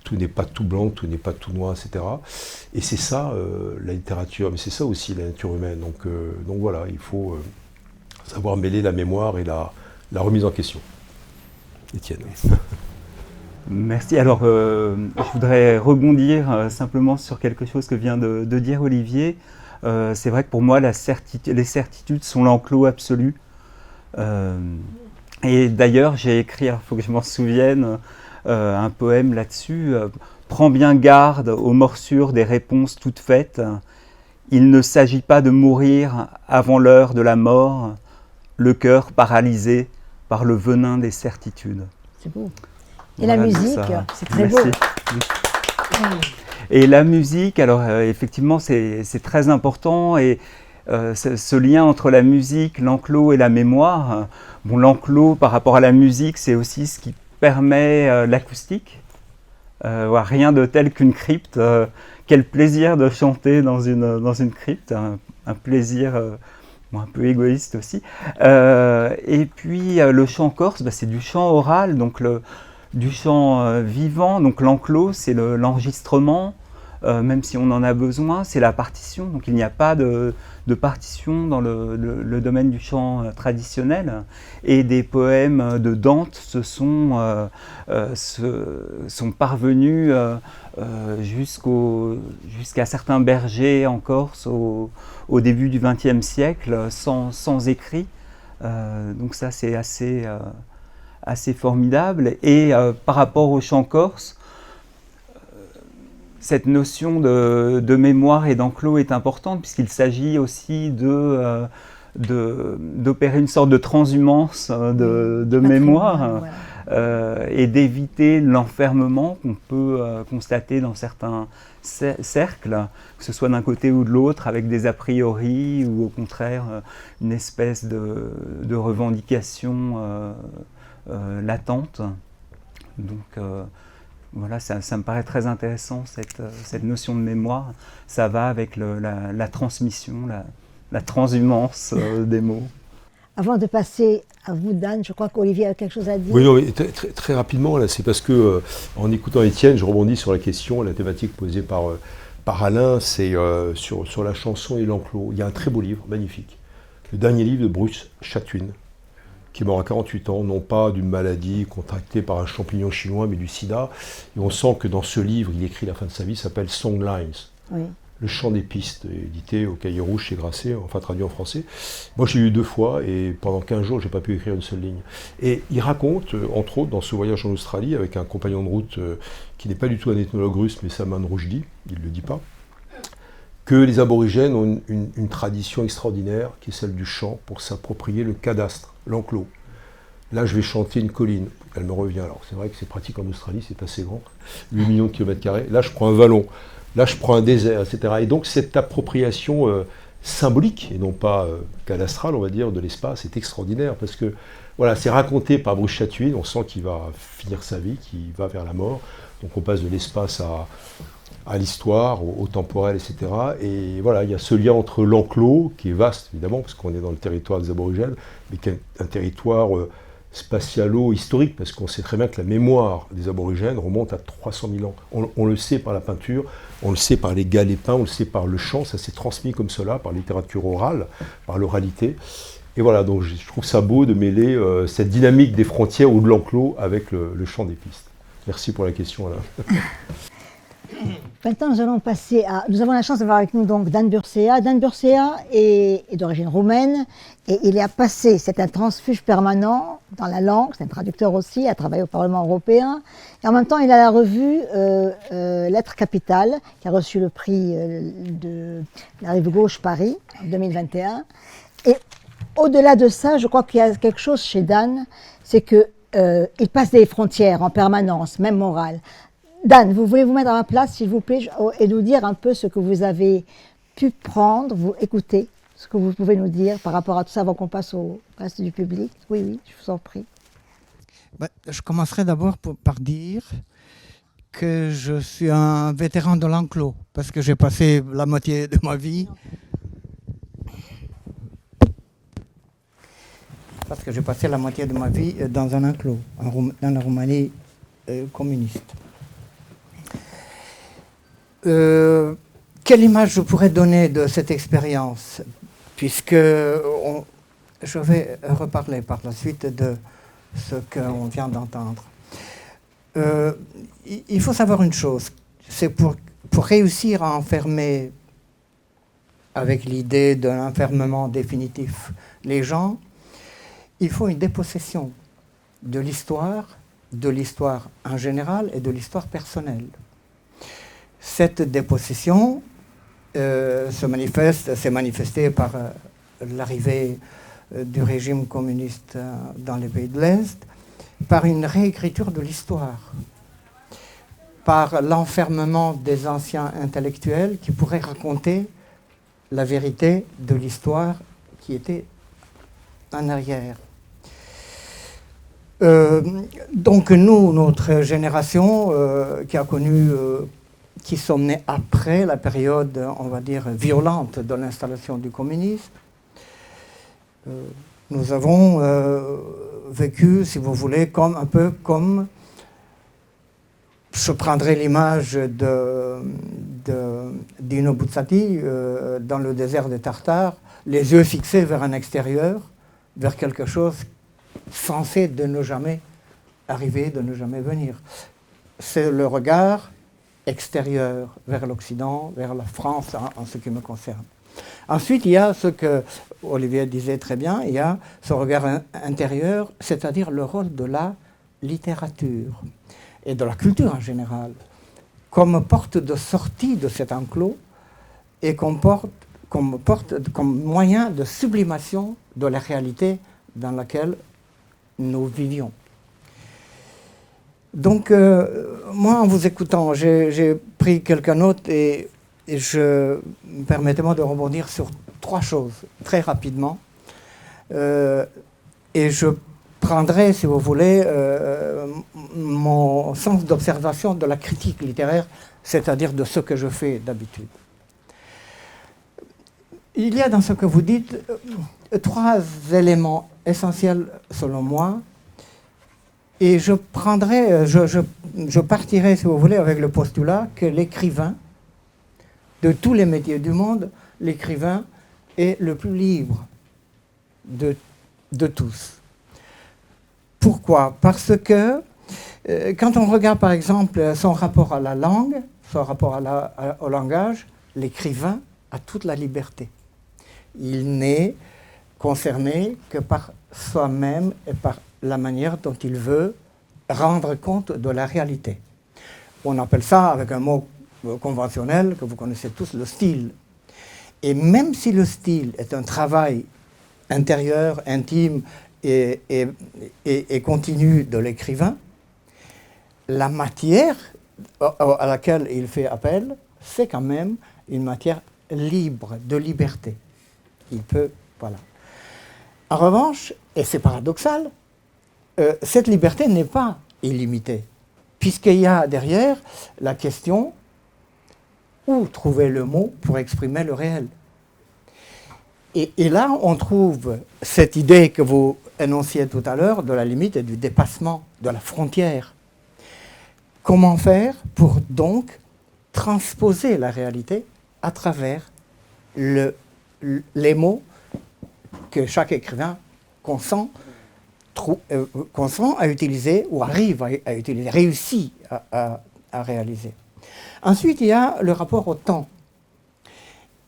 Tout n'est pas tout blanc, tout n'est pas tout noir, etc. Et c'est ça, la littérature, mais c'est ça aussi la nature humaine. Donc voilà, il faut savoir mêler la mémoire et la remise en question. Étienne. Merci. Alors, je voudrais rebondir simplement sur quelque chose que vient de dire Olivier. C'est vrai que pour moi, les certitudes sont l'enclos absolu. Et d'ailleurs, j'ai écrit, il faut que je m'en souvienne, un poème là-dessus. Prends bien garde aux morsures des réponses toutes faites. Il ne s'agit pas de mourir avant l'heure de la mort, le cœur paralysé par le venin des certitudes. C'est beau. Et voilà, la musique, c'est très beau. Et la musique, alors effectivement, c'est très important. Et ce lien entre la musique, l'enclos et la mémoire, bon, l'enclos par rapport à la musique, c'est aussi ce qui permet l'acoustique. Rien de tel qu'une crypte. Quel plaisir de chanter dans une crypte, un plaisir un peu égoïste aussi. Et puis le chant corse, c'est du chant oral, donc du chant vivant. Donc l'enclos, c'est l'enregistrement, même si on en a besoin, c'est la partition. Donc il n'y a pas de partition dans le domaine du chant traditionnel. Et des poèmes de Dante sont parvenus jusqu'à certains bergers en Corse au début du XXe siècle, sans écrit. Donc ça, c'est assez formidable. Et par rapport au chant corse, cette notion de mémoire et d'enclos est importante, puisqu'il s'agit aussi d'opérer une sorte de transhumance de mémoire, et d'éviter l'enfermement qu'on peut constater dans certains cercles, que ce soit d'un côté ou de l'autre, avec des a priori, ou au contraire une espèce de revendication latente. Donc voilà, ça me paraît très intéressant, cette notion de mémoire. Ça va avec la transmission, la transhumance des mots. Avant de passer à vous, Dan, je crois qu'Olivier a quelque chose à dire. Oui, non, très rapidement, là, c'est parce que en écoutant Étienne, je rebondis sur la question, la thématique posée par Alain, c'est sur la chanson et l'enclos. Il y a un très beau livre, magnifique, le dernier livre de Bruce Chatwin, qui est mort à 48 ans, non pas d'une maladie contractée par un champignon chinois, mais du sida. Et on sent que dans ce livre, il écrit la fin de sa vie, s'appelle Songlines. Oui. Le chant des pistes, édité au Cahier Rouge chez Grasset, enfin traduit en français. Moi, je l'ai lu 2 fois, et pendant 15 jours, je n'ai pas pu écrire une seule ligne. Et il raconte, entre autres, dans ce voyage en Australie, avec un compagnon de route qui n'est pas du tout un ethnologue russe, mais Salman Rushdie, il ne le dit pas, que les aborigènes ont une tradition extraordinaire, qui est celle du chant, pour s'approprier le cadastre, l'enclos. Là, je vais chanter une colline. Elle me revient. Alors, c'est vrai que c'est pratique en Australie, c'est assez grand, 8 millions de kilomètres carrés. Là, je prends un vallon. Là, je prends un désert, etc. Et donc, cette appropriation symbolique, et non pas cadastrale, on va dire, de l'espace, est extraordinaire. Parce que, voilà, c'est raconté par Bruce Chatwin. On sent qu'il va finir sa vie, qu'il va vers la mort. Donc, on passe de l'espace à l'histoire, au temporel, etc. Et voilà, il y a ce lien entre l'enclos, qui est vaste, évidemment, parce qu'on est dans le territoire des aborigènes, mais qui est un territoire spatialo-historique, parce qu'on sait très bien que la mémoire des aborigènes remonte à 300 000 ans. On le sait par la peinture, on le sait par les galets-peints, on le sait par le chant, ça s'est transmis comme cela, par la littérature orale, par l'oralité. Et voilà, donc je trouve ça beau de mêler cette dynamique des frontières ou de l'enclos avec le chant des pistes. Merci pour la question, Alain. Maintenant, nous allons passer à... Nous avons la chance d'avoir avec nous donc Dan Bursea. Dan Bursea est d'origine roumaine et il a passé, c'est un transfuge permanent dans la langue, c'est un traducteur aussi, il a travaillé au Parlement européen. Et en même temps, il a la revue Lettres Capitales, qui a reçu le prix de la Rive Gauche Paris en 2021. Et au-delà de ça, je crois qu'il y a quelque chose chez Dan, c'est qu'il passe des frontières en permanence, même morales. Dan, vous voulez vous mettre à ma place, s'il vous plaît, et nous dire un peu ce que vous avez pu prendre, vous écouter, ce que vous pouvez nous dire par rapport à tout ça avant qu'on passe au reste du public. Oui, oui, je vous en prie. Je commencerai d'abord par dire que je suis un vétéran de l'enclos, parce que j'ai passé la moitié de ma vie... Parce que j'ai passé la moitié de ma vie dans un enclos, dans la Roumanie communiste. Quelle image je pourrais donner de cette expérience, puisque je vais reparler par la suite de ce qu'on vient d'entendre. Il faut savoir une chose, c'est pour réussir à enfermer, avec l'idée d'un enfermement définitif, les gens, il faut une dépossession de l'histoire en général et de l'histoire personnelle. Cette dépossession s'est manifestée par l'arrivée du régime communiste dans les pays de l'Est, par une réécriture de l'histoire, par l'enfermement des anciens intellectuels qui pourraient raconter la vérité de l'histoire qui était en arrière. Donc nous, notre génération qui sommes nés après la période, on va dire, violente de l'installation du communisme, nous avons vécu, si vous voulez, un peu comme, je prendrai l'image d'Ino Buzzati dans le désert de Tartare, les yeux fixés vers un extérieur, vers quelque chose censé de ne jamais arriver, de ne jamais venir. C'est le regard extérieur vers l'Occident, vers la France en ce qui me concerne. Ensuite, il y a ce que Olivier disait très bien, il y a ce regard intérieur, c'est-à-dire le rôle de la littérature et de la culture en général, comme porte de sortie de cet enclos et comme moyen de sublimation de la réalité dans laquelle nous vivions. Donc, moi, en vous écoutant, j'ai pris quelques notes et permettez-moi de rebondir sur 3 choses, très rapidement. Et je prendrai, si vous voulez, mon sens d'observation de la critique littéraire, c'est-à-dire de ce que je fais d'habitude. Il y a dans ce que vous dites 3 éléments essentiels, selon moi, et je partirai, si vous voulez, avec le postulat que l'écrivain, de tous les métiers du monde, l'écrivain est le plus libre de tous. Pourquoi? Parce que quand on regarde, par exemple, son rapport à la langue, son rapport au langage, l'écrivain a toute la liberté. Il n'est concerné que par soi-même et par la manière dont il veut rendre compte de la réalité. On appelle ça, avec un mot conventionnel que vous connaissez tous, le style. Et même si le style est un travail intérieur, intime, et continue de l'écrivain, la matière à laquelle il fait appel, c'est quand même une matière libre, de liberté. Il peut, voilà. En revanche, et c'est paradoxal, cette liberté n'est pas illimitée, puisqu'il y a derrière la question où trouver le mot pour exprimer le réel. Et là, on trouve cette idée que vous énonciez tout à l'heure de la limite et du dépassement, de la frontière. Comment faire pour donc transposer la réalité à travers les mots que chaque écrivain consent à utiliser ou arrive à utiliser, réussit à réaliser. Ensuite, il y a le rapport au temps,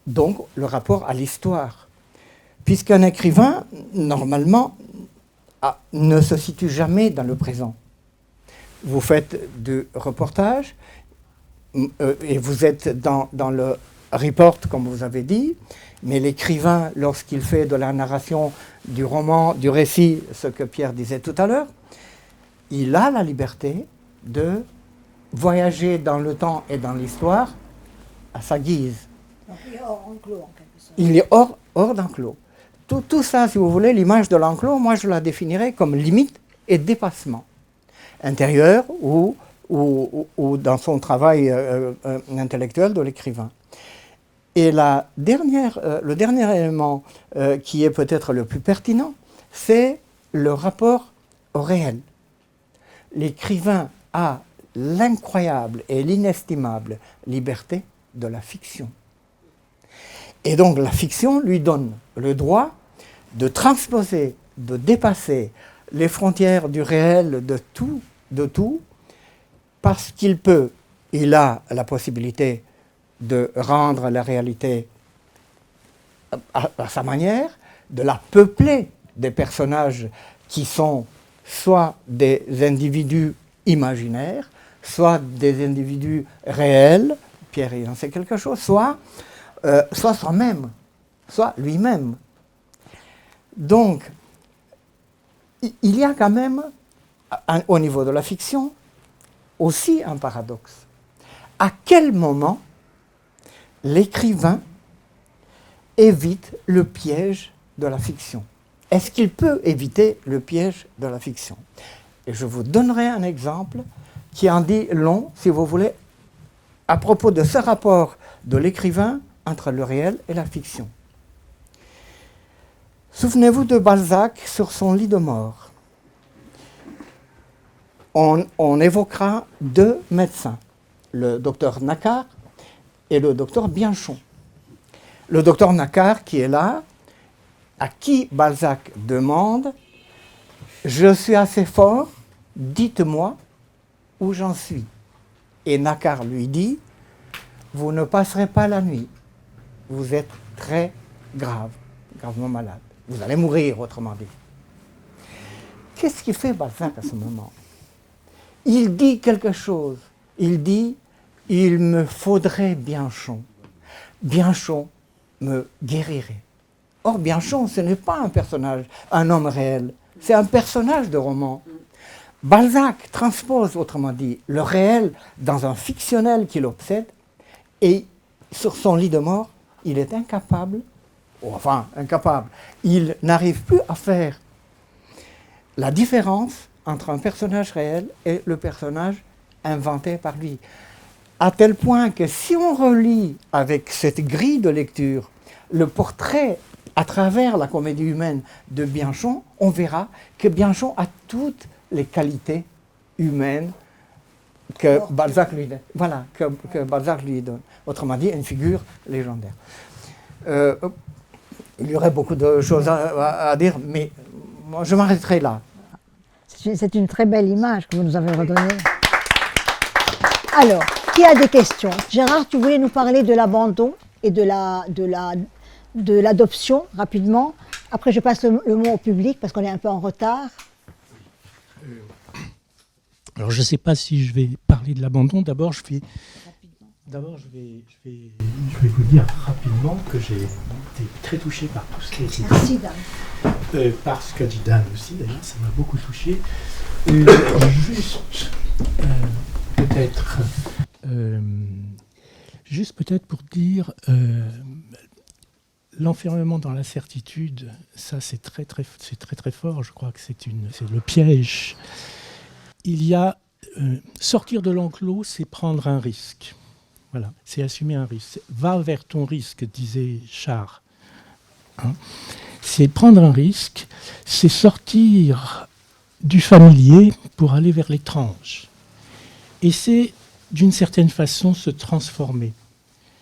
donc le rapport à l'histoire, puisqu'un écrivain, normalement, ne se situe jamais dans le présent. Vous faites du reportage et vous êtes dans le report, comme vous avez dit, mais l'écrivain, lorsqu'il fait de la narration du roman, du récit, ce que Pierre disait tout à l'heure, il a la liberté de voyager dans le temps et dans l'histoire à sa guise. Donc, il est hors enclos, en quelque sorte. Il est hors d'enclos. Tout ça, si vous voulez, l'image de l'enclos, moi je la définirais comme limite et dépassement. Intérieur ou dans son travail intellectuel de l'écrivain. Et le dernier élément qui est peut-être le plus pertinent, c'est le rapport au réel. L'écrivain a l'incroyable et l'inestimable liberté de la fiction. Et donc la fiction lui donne le droit de transposer, de dépasser les frontières du réel, de tout, parce il a la possibilité de rendre la réalité à sa manière, de la peupler des personnages qui sont soit des individus imaginaires, soit des individus réels, Pierre il en sait quelque chose, soit soi-même, soit lui-même. Donc, il y a quand même, au niveau de la fiction, aussi un paradoxe. À quel moment l'écrivain évite le piège de la fiction? Est-ce qu'il peut éviter le piège de la fiction? Et je vous donnerai un exemple qui en dit long, si vous voulez, à propos de ce rapport de l'écrivain entre le réel et la fiction. Souvenez-vous de Balzac sur son lit de mort. On évoquera deux médecins, le docteur Nacquart et le docteur Bianchon. Le docteur Nacquart qui est là, à qui Balzac demande « Je suis assez fort, dites-moi où j'en suis ». Et Nacquart lui dit « Vous ne passerez pas la nuit, vous êtes très gravement malade. Vous allez mourir, autrement dit. » Qu'est-ce qui fait Balzac à ce moment? Il dit quelque chose. Il dit « Il me faudrait Bianchon. Bianchon me guérirait. » Or, Bianchon, ce n'est pas un personnage, un homme réel. C'est un personnage de roman. Balzac transpose, autrement dit, le réel dans un fictionnel qui l'obsède, et sur son lit de mort, il est incapable, il n'arrive plus à faire la différence entre un personnage réel et le personnage inventé par lui. À tel point que si on relit avec cette grille de lecture le portrait à travers la comédie humaine de Bianchon, on verra que Bianchon a toutes les qualités humaines que Balzac lui donne. Voilà, que Balzac lui donne. Autrement dit, une figure légendaire. Il y aurait beaucoup de choses à dire, mais moi, je m'arrêterai là. C'est une très belle image que vous nous avez redonnée. Alors, qui a des questions? Gérard, tu voulais nous parler de l'abandon et de l'adoption, rapidement. Après, je passe le mot au public, parce qu'on est un peu en retard. Alors, je ne sais pas si je vais parler de l'abandon. D'abord, je vais vous dire rapidement que j'ai été très touché par tout ce qui a été dit. Merci, dame. par ce qu'a dit Dan aussi, d'ailleurs, ça m'a beaucoup touché. Juste peut-être pour dire, l'enfermement dans la certitude, ça c'est très très fort, je crois que c'est le piège. Il y a, sortir de l'enclos, c'est prendre un risque. Voilà, c'est assumer un risque. Va vers ton risque, disait Char. Hein, c'est prendre un risque, c'est sortir du familier pour aller vers l'étrange. Et c'est, d'une certaine façon, se transformer.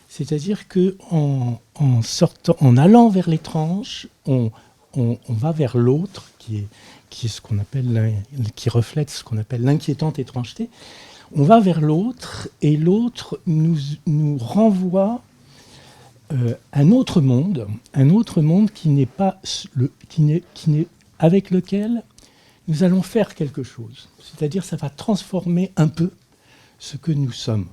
C'est-à-dire qu'en allant vers l'étrange, on va vers l'autre, qui reflète ce qu'on appelle l'inquiétante étrangeté. On va vers l'autre, et l'autre nous renvoie un autre monde qui n'est pas avec lequel nous allons faire quelque chose. C'est-à-dire, ça va transformer un peu ce que nous sommes.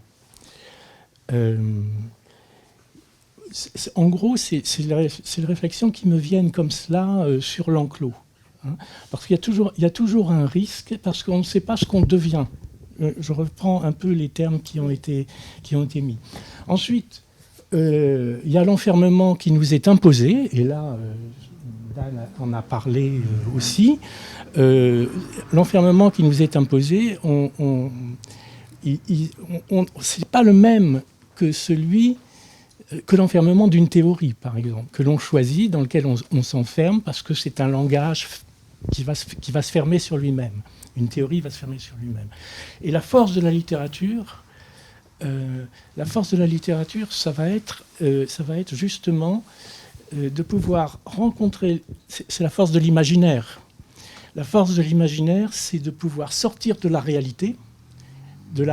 En gros, c'est les réflexions qui me viennent comme cela sur l'enclos. Hein, parce qu'il y a toujours un risque, parce qu'on ne sait pas ce qu'on devient. Je reprends un peu les termes qui ont été mis. Ensuite, il y a l'enfermement qui nous est imposé, et là, Dan en a parlé aussi. L'enfermement qui nous est imposé, c'est pas le même que l'enfermement d'une théorie, par exemple, que l'on choisit, dans lequel on s'enferme parce que c'est un langage qui va se fermer sur lui-même. Une théorie va se fermer sur lui-même. Et la force de la littérature, ça va être justement de pouvoir rencontrer. C'est la force de l'imaginaire. La force de l'imaginaire, c'est de pouvoir sortir de la réalité, de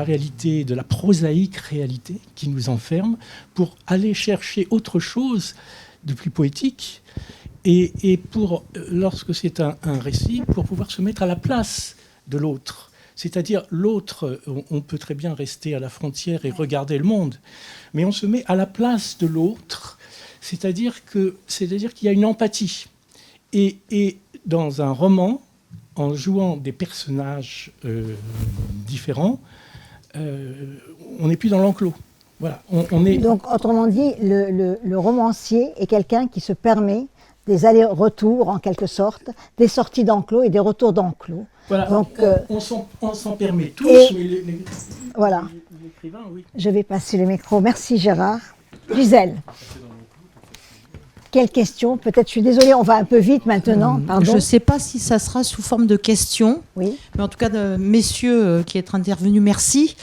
la prosaïque réalité qui nous enferme, pour aller chercher autre chose de plus poétique, et pour, lorsque c'est un récit, pour pouvoir se mettre à la place de l'autre. C'est-à-dire, l'autre, on peut très bien rester à la frontière et regarder le monde, mais on se met à la place de l'autre, c'est-à-dire qu'il y a une empathie. Et dans un roman, en jouant des personnages différents, on n'est plus dans l'enclos. Voilà, on est... Donc, autrement dit, le romancier est quelqu'un qui se permet des allers-retours, en quelque sorte, des sorties d'enclos et des retours d'enclos. Voilà, donc, on s'en permet tous, mais voilà. l'écrivain, oui. Je vais passer le micro. Merci Gérard. Gisèle. Quelle question? Peut-être, je suis désolée, on va un peu vite maintenant. Pardon. Je ne sais pas si ça sera sous forme de questions. Oui. Mais en tout cas, messieurs qui êtes intervenus, merci.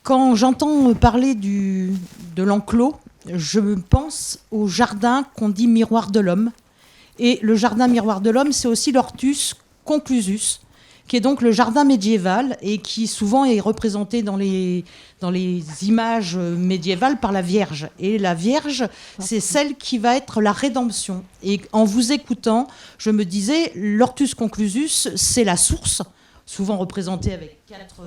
Quand j'entends parler de l'enclos, je pense au jardin qu'on dit miroir de l'homme. Et le jardin miroir de l'homme, c'est aussi l'Hortus conclusus, qui est donc le jardin médiéval et qui souvent est représenté dans les images médiévales par la Vierge. Et la Vierge, c'est celle qui va être la rédemption. Et en vous écoutant, je me disais, l'Hortus conclusus, c'est la source, souvent représentée avec quatre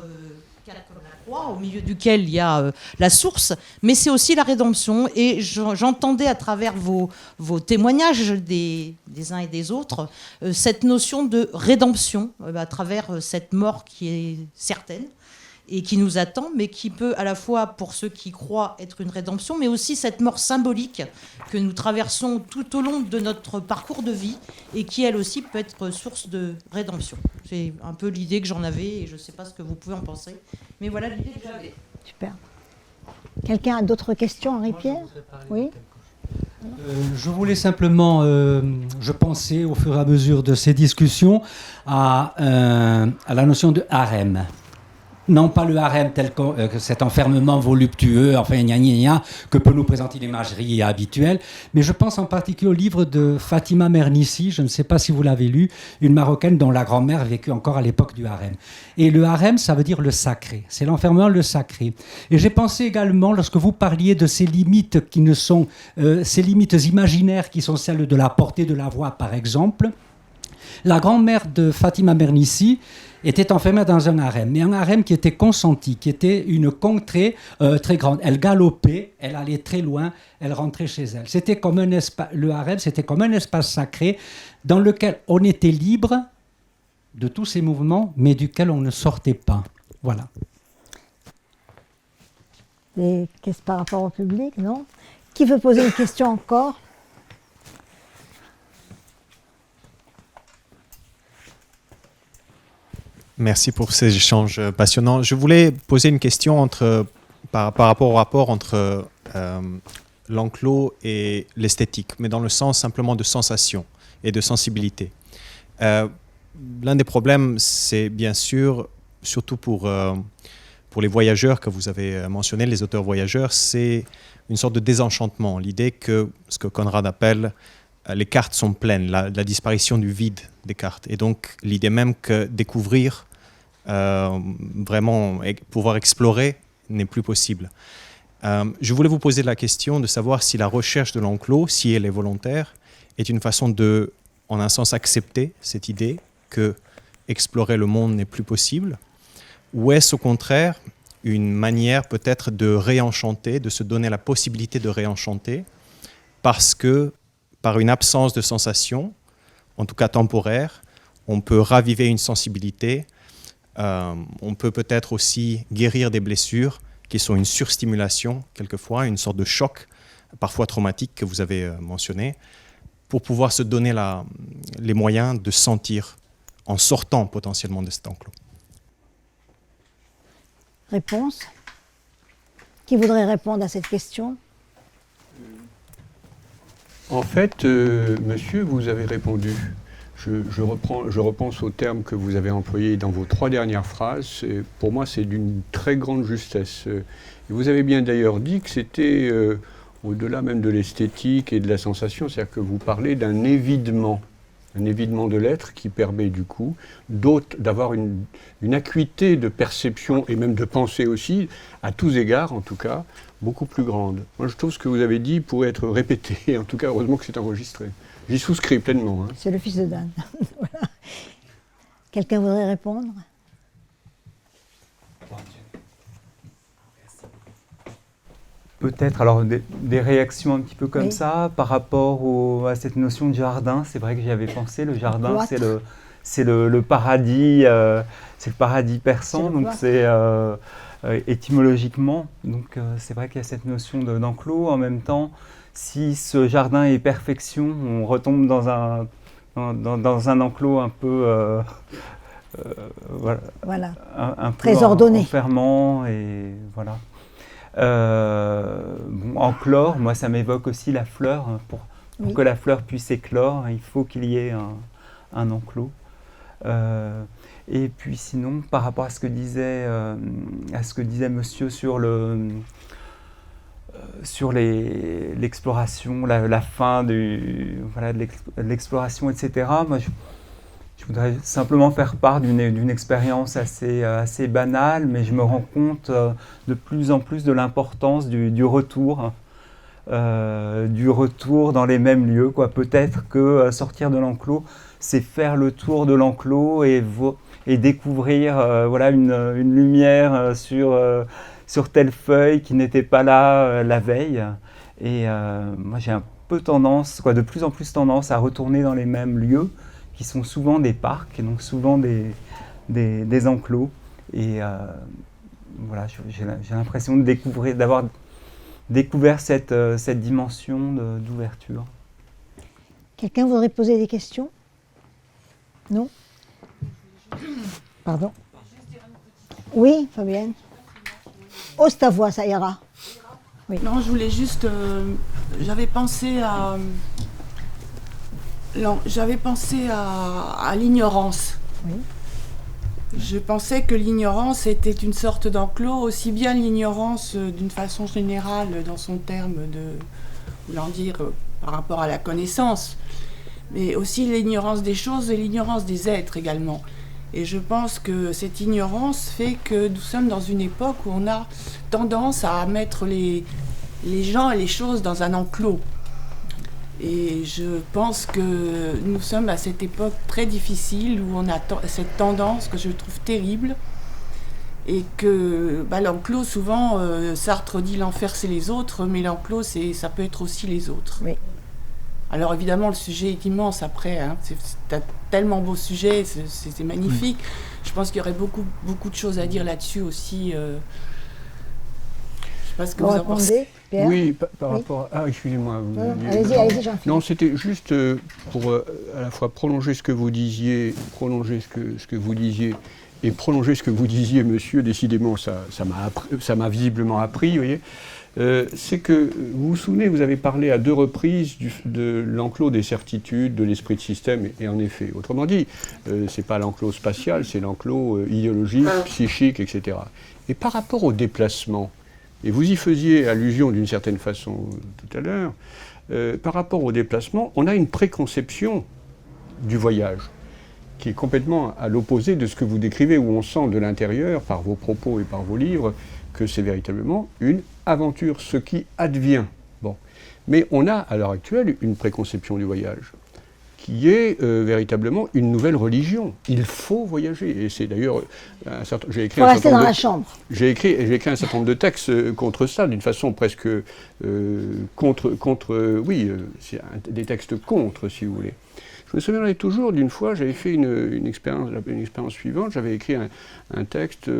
comme la croix, au milieu duquel il y a la source, mais c'est aussi la rédemption. Et j'entendais à travers vos témoignages des uns et des autres cette notion de rédemption à travers cette mort qui est certaine et qui nous attend, mais qui peut à la fois, pour ceux qui croient, être une rédemption, mais aussi cette mort symbolique que nous traversons tout au long de notre parcours de vie et qui, elle aussi, peut être source de rédemption. C'est un peu l'idée que j'en avais et je ne sais pas ce que vous pouvez en penser, mais voilà l'idée que j'avais. Super. Quelqu'un a d'autres questions, Henri-Pierre? Oui. Je voulais simplement, je pensais au fur et à mesure de ces discussions à la notion de harem. Non pas le harem tel que cet enfermement voluptueux, enfin gna gna gna, que peut nous présenter l'imagerie habituelle, mais je pense en particulier au livre de Fatima Mernissi, je ne sais pas si vous l'avez lu, une Marocaine dont la grand-mère vécut encore à l'époque du harem. Et le harem, ça veut dire le sacré, c'est l'enfermement, le sacré. Et j'ai pensé également, lorsque vous parliez de ces limites qui ne sont, ces limites imaginaires qui sont celles de la portée de la voix par exemple, la grand-mère de Fatima Mernissi était enfermée dans un harem, mais un harem qui était consenti, qui était une contrée très grande. Elle galopait, elle allait très loin, elle rentrait chez elle. C'était comme le harem, c'était comme un espace sacré dans lequel on était libre de tous ces mouvements, mais duquel on ne sortait pas. Voilà. Des questions par rapport au public, non? Qui veut poser une question encore? Merci pour ces échanges passionnants. Je voulais poser une question par rapport au rapport entre l'enclos et l'esthétique, mais dans le sens simplement de sensation et de sensibilité. L'un des problèmes, c'est bien sûr, surtout pour les voyageurs que vous avez mentionnés, les auteurs voyageurs, c'est une sorte de désenchantement. L'idée que ce que Conrad appelle les cartes sont pleines, la disparition du vide des cartes. Et donc l'idée même que découvrir, vraiment pouvoir explorer n'est plus possible. Je voulais vous poser la question de savoir si la recherche de l'enclos, si elle est volontaire, est une façon de, en un sens, accepter cette idée que explorer le monde n'est plus possible, ou est-ce au contraire une manière peut-être de réenchanter, de se donner la possibilité de réenchanter, parce que par une absence de sensation, en tout cas temporaire, on peut raviver une sensibilité, on peut peut-être aussi guérir des blessures qui sont une surstimulation, quelquefois, une sorte de choc, parfois traumatique que vous avez mentionné, pour pouvoir se donner les moyens de sentir en sortant potentiellement de cet enclos. Réponse? Qui voudrait répondre à cette question? En fait, monsieur, vous avez répondu. Je repense aux termes que vous avez employés dans vos 3 dernières phrases. Pour moi, c'est d'une très grande justesse. Et vous avez bien d'ailleurs dit que c'était au-delà même de l'esthétique et de la sensation, c'est-à-dire que vous parlez d'un évidement de l'être qui permet du coup d'avoir une acuité de perception et même de pensée aussi, à tous égards en tout cas, beaucoup plus grande. Moi je trouve ce que vous avez dit pourrait être répété, en tout cas heureusement que c'est enregistré. J'y souscris pleinement. C'est le fils de Dan. Voilà. Quelqu'un voudrait répondre? Peut-être, alors des réactions un petit peu comme ça par rapport à cette notion de jardin. C'est vrai que j'y avais pensé, le jardin c'est le paradis, c'est le paradis persan, donc c'est étymologiquement, donc c'est vrai qu'il y a cette notion d'enclos. En même temps, si ce jardin est perfection, on retombe dans un enclos un peu voilà. un peu très ordonné, enfermant et voilà. Enclore, moi ça m'évoque aussi la fleur. Pour que la fleur puisse éclore, il faut qu'il y ait un enclos. Et puis sinon, par rapport à ce que disait monsieur sur l'exploration, la fin de l'exploration, etc. Moi, je voudrais simplement faire part d'une expérience assez banale, mais je me rends compte de plus en plus de l'importance du retour dans les mêmes lieux, quoi. Peut-être que sortir de l'enclos, c'est faire le tour de l'enclos et découvrir une lumière sur telle feuille qui n'était pas là la veille. Et moi, j'ai un peu de plus en plus tendance à retourner dans les mêmes lieux, qui sont souvent des parcs, et donc souvent des enclos. Et voilà, j'ai l'impression d'avoir découvert cette dimension d'ouverture. Quelqu'un voudrait poser des questions? Non? Pardon? Oui, Fabienne? Ose ta voix, ça ira. Oui. Non, je voulais juste... j'avais pensé à l'ignorance. Oui. Je pensais que l'ignorance était une sorte d'enclos, aussi bien l'ignorance d'une façon générale dans son terme par rapport à la connaissance, mais aussi l'ignorance des choses et l'ignorance des êtres également. Et je pense que cette ignorance fait que nous sommes dans une époque où on a tendance à mettre les gens et les choses dans un enclos. Et je pense que nous sommes à cette époque très difficile où on a cette tendance que je trouve terrible. Et que l'enclos, souvent, Sartre dit l'enfer c'est les autres, mais l'enclos ça peut être aussi les autres. Oui. Alors évidemment le sujet est immense après, hein. C'est un tellement beau sujet, c'est magnifique. Oui. Je pense qu'il y aurait beaucoup de choses à dire là-dessus aussi. Je ne sais pas ce que vous en pensez. Pierre. Oui, par rapport à... Ah, excusez-moi. Allez-y, Jean-Philippe. Non, c'était juste pour à la fois prolonger ce que vous disiez, ce que vous disiez, et prolonger ce que vous disiez, monsieur. Décidément, ça m'a visiblement appris, vous voyez. C'est que, vous vous souvenez, vous avez parlé à 2 reprises de l'enclos des certitudes, de l'esprit de système, et en effet, autrement dit, c'est pas l'enclos spatial, c'est l'enclos idéologique, psychique, etc. Et par rapport au déplacement, et vous y faisiez allusion d'une certaine façon tout à l'heure, par rapport au déplacement, on a une préconception du voyage, qui est complètement à l'opposé de ce que vous décrivez, où on sent de l'intérieur, par vos propos et par vos livres, que c'est véritablement une aventure, ce qui advient. Bon. Mais on a, à l'heure actuelle, une préconception du voyage, qui est véritablement une nouvelle religion. Il faut voyager. Et c'est d'ailleurs... j'ai écrit rester dans la chambre. J'ai écrit un certain nombre de textes contre ça, d'une façon presque... c'est des textes contre, si vous voulez. Je me souviendrai toujours d'une fois, j'avais fait une expérience suivante, j'avais écrit un texte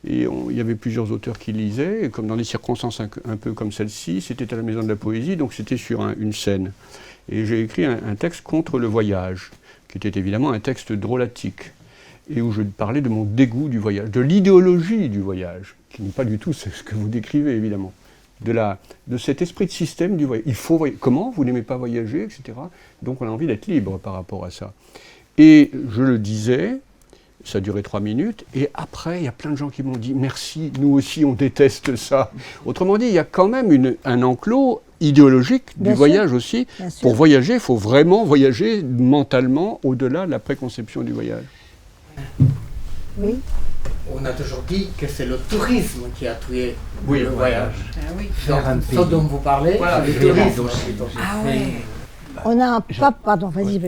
et il y avait plusieurs auteurs qui lisaient, et comme dans des circonstances un peu comme celle-ci, c'était à la Maison de la Poésie, donc c'était sur une scène. Et j'ai écrit un texte contre le voyage, qui était évidemment un texte drôlatique, et où je parlais de mon dégoût du voyage, de l'idéologie du voyage, qui n'est pas du tout ce que vous décrivez évidemment. De cet esprit de système du voyage. Il faut voyager. Comment ? Vous n'aimez pas voyager, etc. Donc on a envie d'être libre par rapport à ça. Et je le disais, ça durait 3 minutes, et après, il y a plein de gens qui m'ont dit « Merci, nous aussi on déteste ça ». Autrement dit, il y a quand même un enclos idéologique du voyage aussi. Pour voyager, il faut vraiment voyager mentalement au-delà de la préconception du voyage. Oui. On a toujours dit que c'est le tourisme qui a tué le voyage. Ce dont vous parlez, c'est le tourisme. Ah ouais. On a un pape, pardon, vas-y,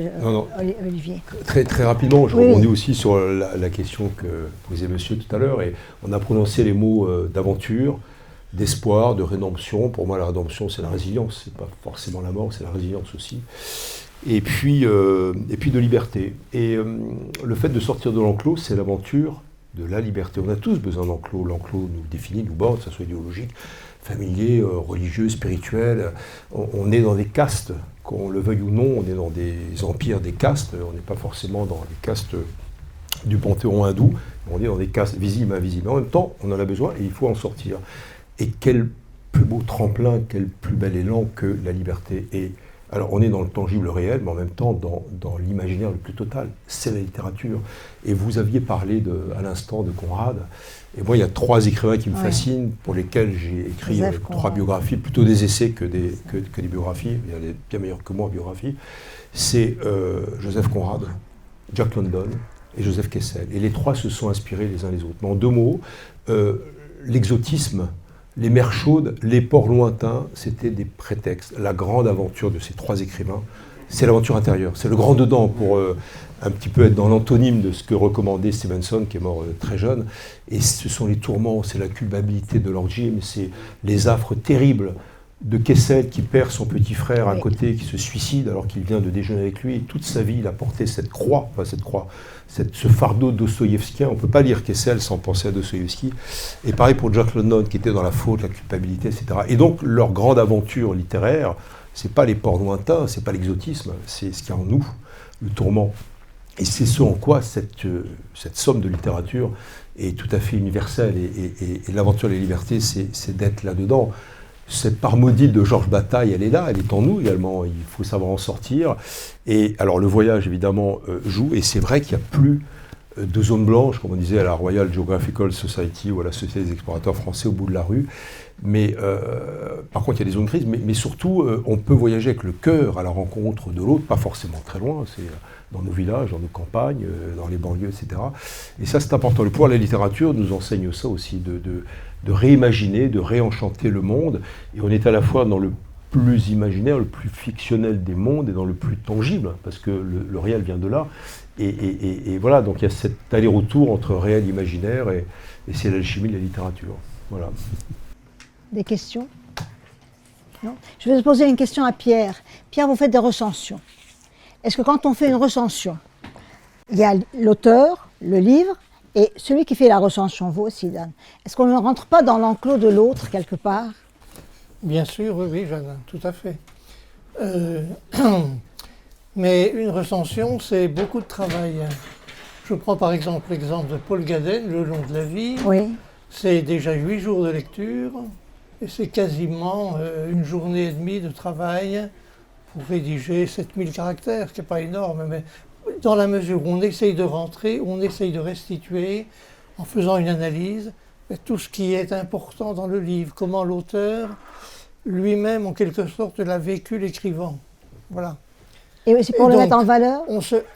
Olivier. Très rapidement, je rebondis aussi sur la question que posait monsieur tout à l'heure, et on a prononcé les mots d'aventure, d'espoir, de rédemption. Pour moi, la rédemption, c'est la résilience, c'est pas forcément la mort, c'est la résilience aussi. Et puis de liberté. Et le fait de sortir de l'enclos, c'est l'aventure de la liberté. On a tous besoin d'enclos. L'enclos nous définit, nous borde, que ce soit idéologique, familier, religieux, spirituel. On est dans des castes, qu'on le veuille ou non, on est dans des empires, des castes. On n'est pas forcément dans les castes du panthéon hindou, on est dans des castes visibles, invisibles. En même temps, on en a besoin et il faut en sortir. Et quel plus beau tremplin, quel plus bel élan que la liberté. Et alors, on est dans le tangible réel, mais en même temps dans l'imaginaire le plus total. C'est la littérature. Et vous aviez parlé à l'instant de Conrad. Et moi, il y a 3 écrivains qui me fascinent, pour lesquels j'ai écrit 3 biographies, plutôt des essais que des biographies. Il y a des bien meilleurs que moi en biographie. C'est Joseph Conrad, Jack London et Joseph Kessel. Et les 3 se sont inspirés les uns les autres. Mais en 2 mots, l'exotisme, les mers chaudes, les ports lointains, c'était des prétextes. La grande aventure de ces 3 écrivains, c'est l'aventure intérieure. C'est le grand dedans, pour un petit peu être dans l'antonyme de ce que recommandait Stevenson, qui est mort très jeune. Et ce sont les tourments, c'est la culpabilité de Lord Jim, c'est les affres terribles de Kessel qui perd son petit frère à côté, qui se suicide alors qu'il vient de déjeuner avec lui. Et toute sa vie, il a porté ce fardeau dostoïevskien. On ne peut pas lire Kessel sans penser à Dostoïevski. Et pareil pour Jack London, qui était dans la faute, la culpabilité, etc. Et donc, leur grande aventure littéraire, c'est pas les ports lointains, c'est pas l'exotisme, c'est ce qu'il y a en nous, le tourment. Et c'est ce en quoi cette somme de littérature est tout à fait universelle. Et l'aventure de la liberté, c'est d'être là-dedans. Cette part maudite de Georges Bataille, elle est là, elle est en nous également, il faut savoir en sortir. Et alors le voyage, évidemment, joue, et c'est vrai qu'il n'y a plus de zone blanche, comme on disait à la Royal Geographical Society ou à la Société des explorateurs français au bout de la rue. Mais par contre, il y a des zones grises, mais surtout, on peut voyager avec le cœur à la rencontre de l'autre, pas forcément très loin, c'est dans nos villages, dans nos campagnes, dans les banlieues, etc. Et ça, c'est important. Le pouvoir de la littérature nous enseigne ça aussi, de réimaginer, de réenchanter le monde. Et on est à la fois dans le plus imaginaire, le plus fictionnel des mondes et dans le plus tangible, parce que le réel vient de là. Et voilà, donc il y a cet aller-retour entre réel et imaginaire, et c'est l'alchimie de la littérature. Voilà. Des questions? Non? Je vais vous poser une question à Pierre. Pierre, vous faites des recensions. Est-ce que quand on fait une recension, il y a l'auteur, le livre, et celui qui fait la recension, vous aussi, Dan, est-ce qu'on ne rentre pas dans l'enclos de l'autre quelque part? Bien sûr, oui, Jeanne, tout à fait. Mais une recension, c'est beaucoup de travail. Je prends par exemple l'exemple de Paul Gaden, Le long de la vie. Oui. C'est déjà 8 jours de lecture et c'est quasiment une journée et demie de travail pour rédiger 7000 caractères, qui n'est pas énorme, mais dans la mesure où on essaye de rentrer, où on essaye de restituer, en faisant une analyse, tout ce qui est important dans le livre, comment l'auteur lui-même, en quelque sorte, l'a vécu l'écrivant. Voilà. Et c'est pour le mettre en valeur?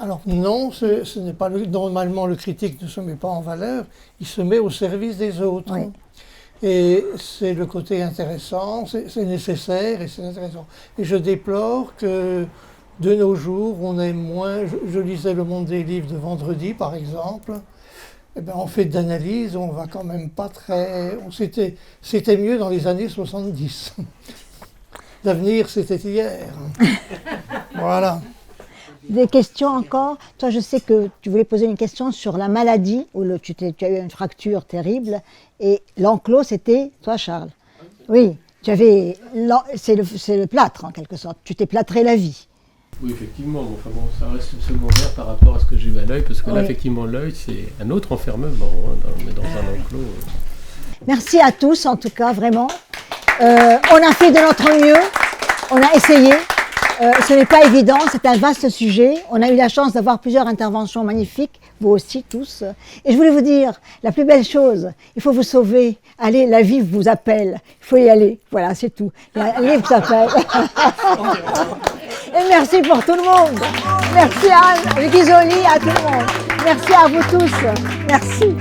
Alors non, ce n'est pas normalement le critique ne se met pas en valeur, il se met au service des autres. Oui. Et c'est le côté intéressant, c'est nécessaire et c'est intéressant. Et je déplore que de nos jours, on est moins. Je lisais Le Monde des livres de vendredi, par exemple. Eh bien, en fait d'analyse, on va quand même pas très. C'était mieux dans les années 70. L'avenir, c'était hier. Voilà. Des questions encore? Toi, je sais que tu voulais poser une question sur la maladie, où tu as eu une fracture terrible, et l'enclos, c'était toi, Charles. Oui, c'est le plâtre, en quelque sorte. Tu t'es plâtré la vie. Oui, effectivement. Bon, enfin, bon, ça reste secondaire par rapport à ce que j'ai eu à l'œil, parce que là, Oui. effectivement, l'œil, c'est un autre enfermement, hein, mais dans un enclos. Merci à tous, en tout cas, vraiment. On a fait de notre mieux, on a essayé. Ce n'est pas évident, c'est un vaste sujet. On a eu la chance d'avoir plusieurs interventions magnifiques, vous aussi tous. Et je voulais vous dire, la plus belle chose, il faut vous sauver. Allez, la vie vous appelle, il faut y aller. Voilà, c'est tout. La vie vous appelle. Et merci pour tout le monde. Merci à Ghisoli, à tout le monde. Merci à vous tous. Merci.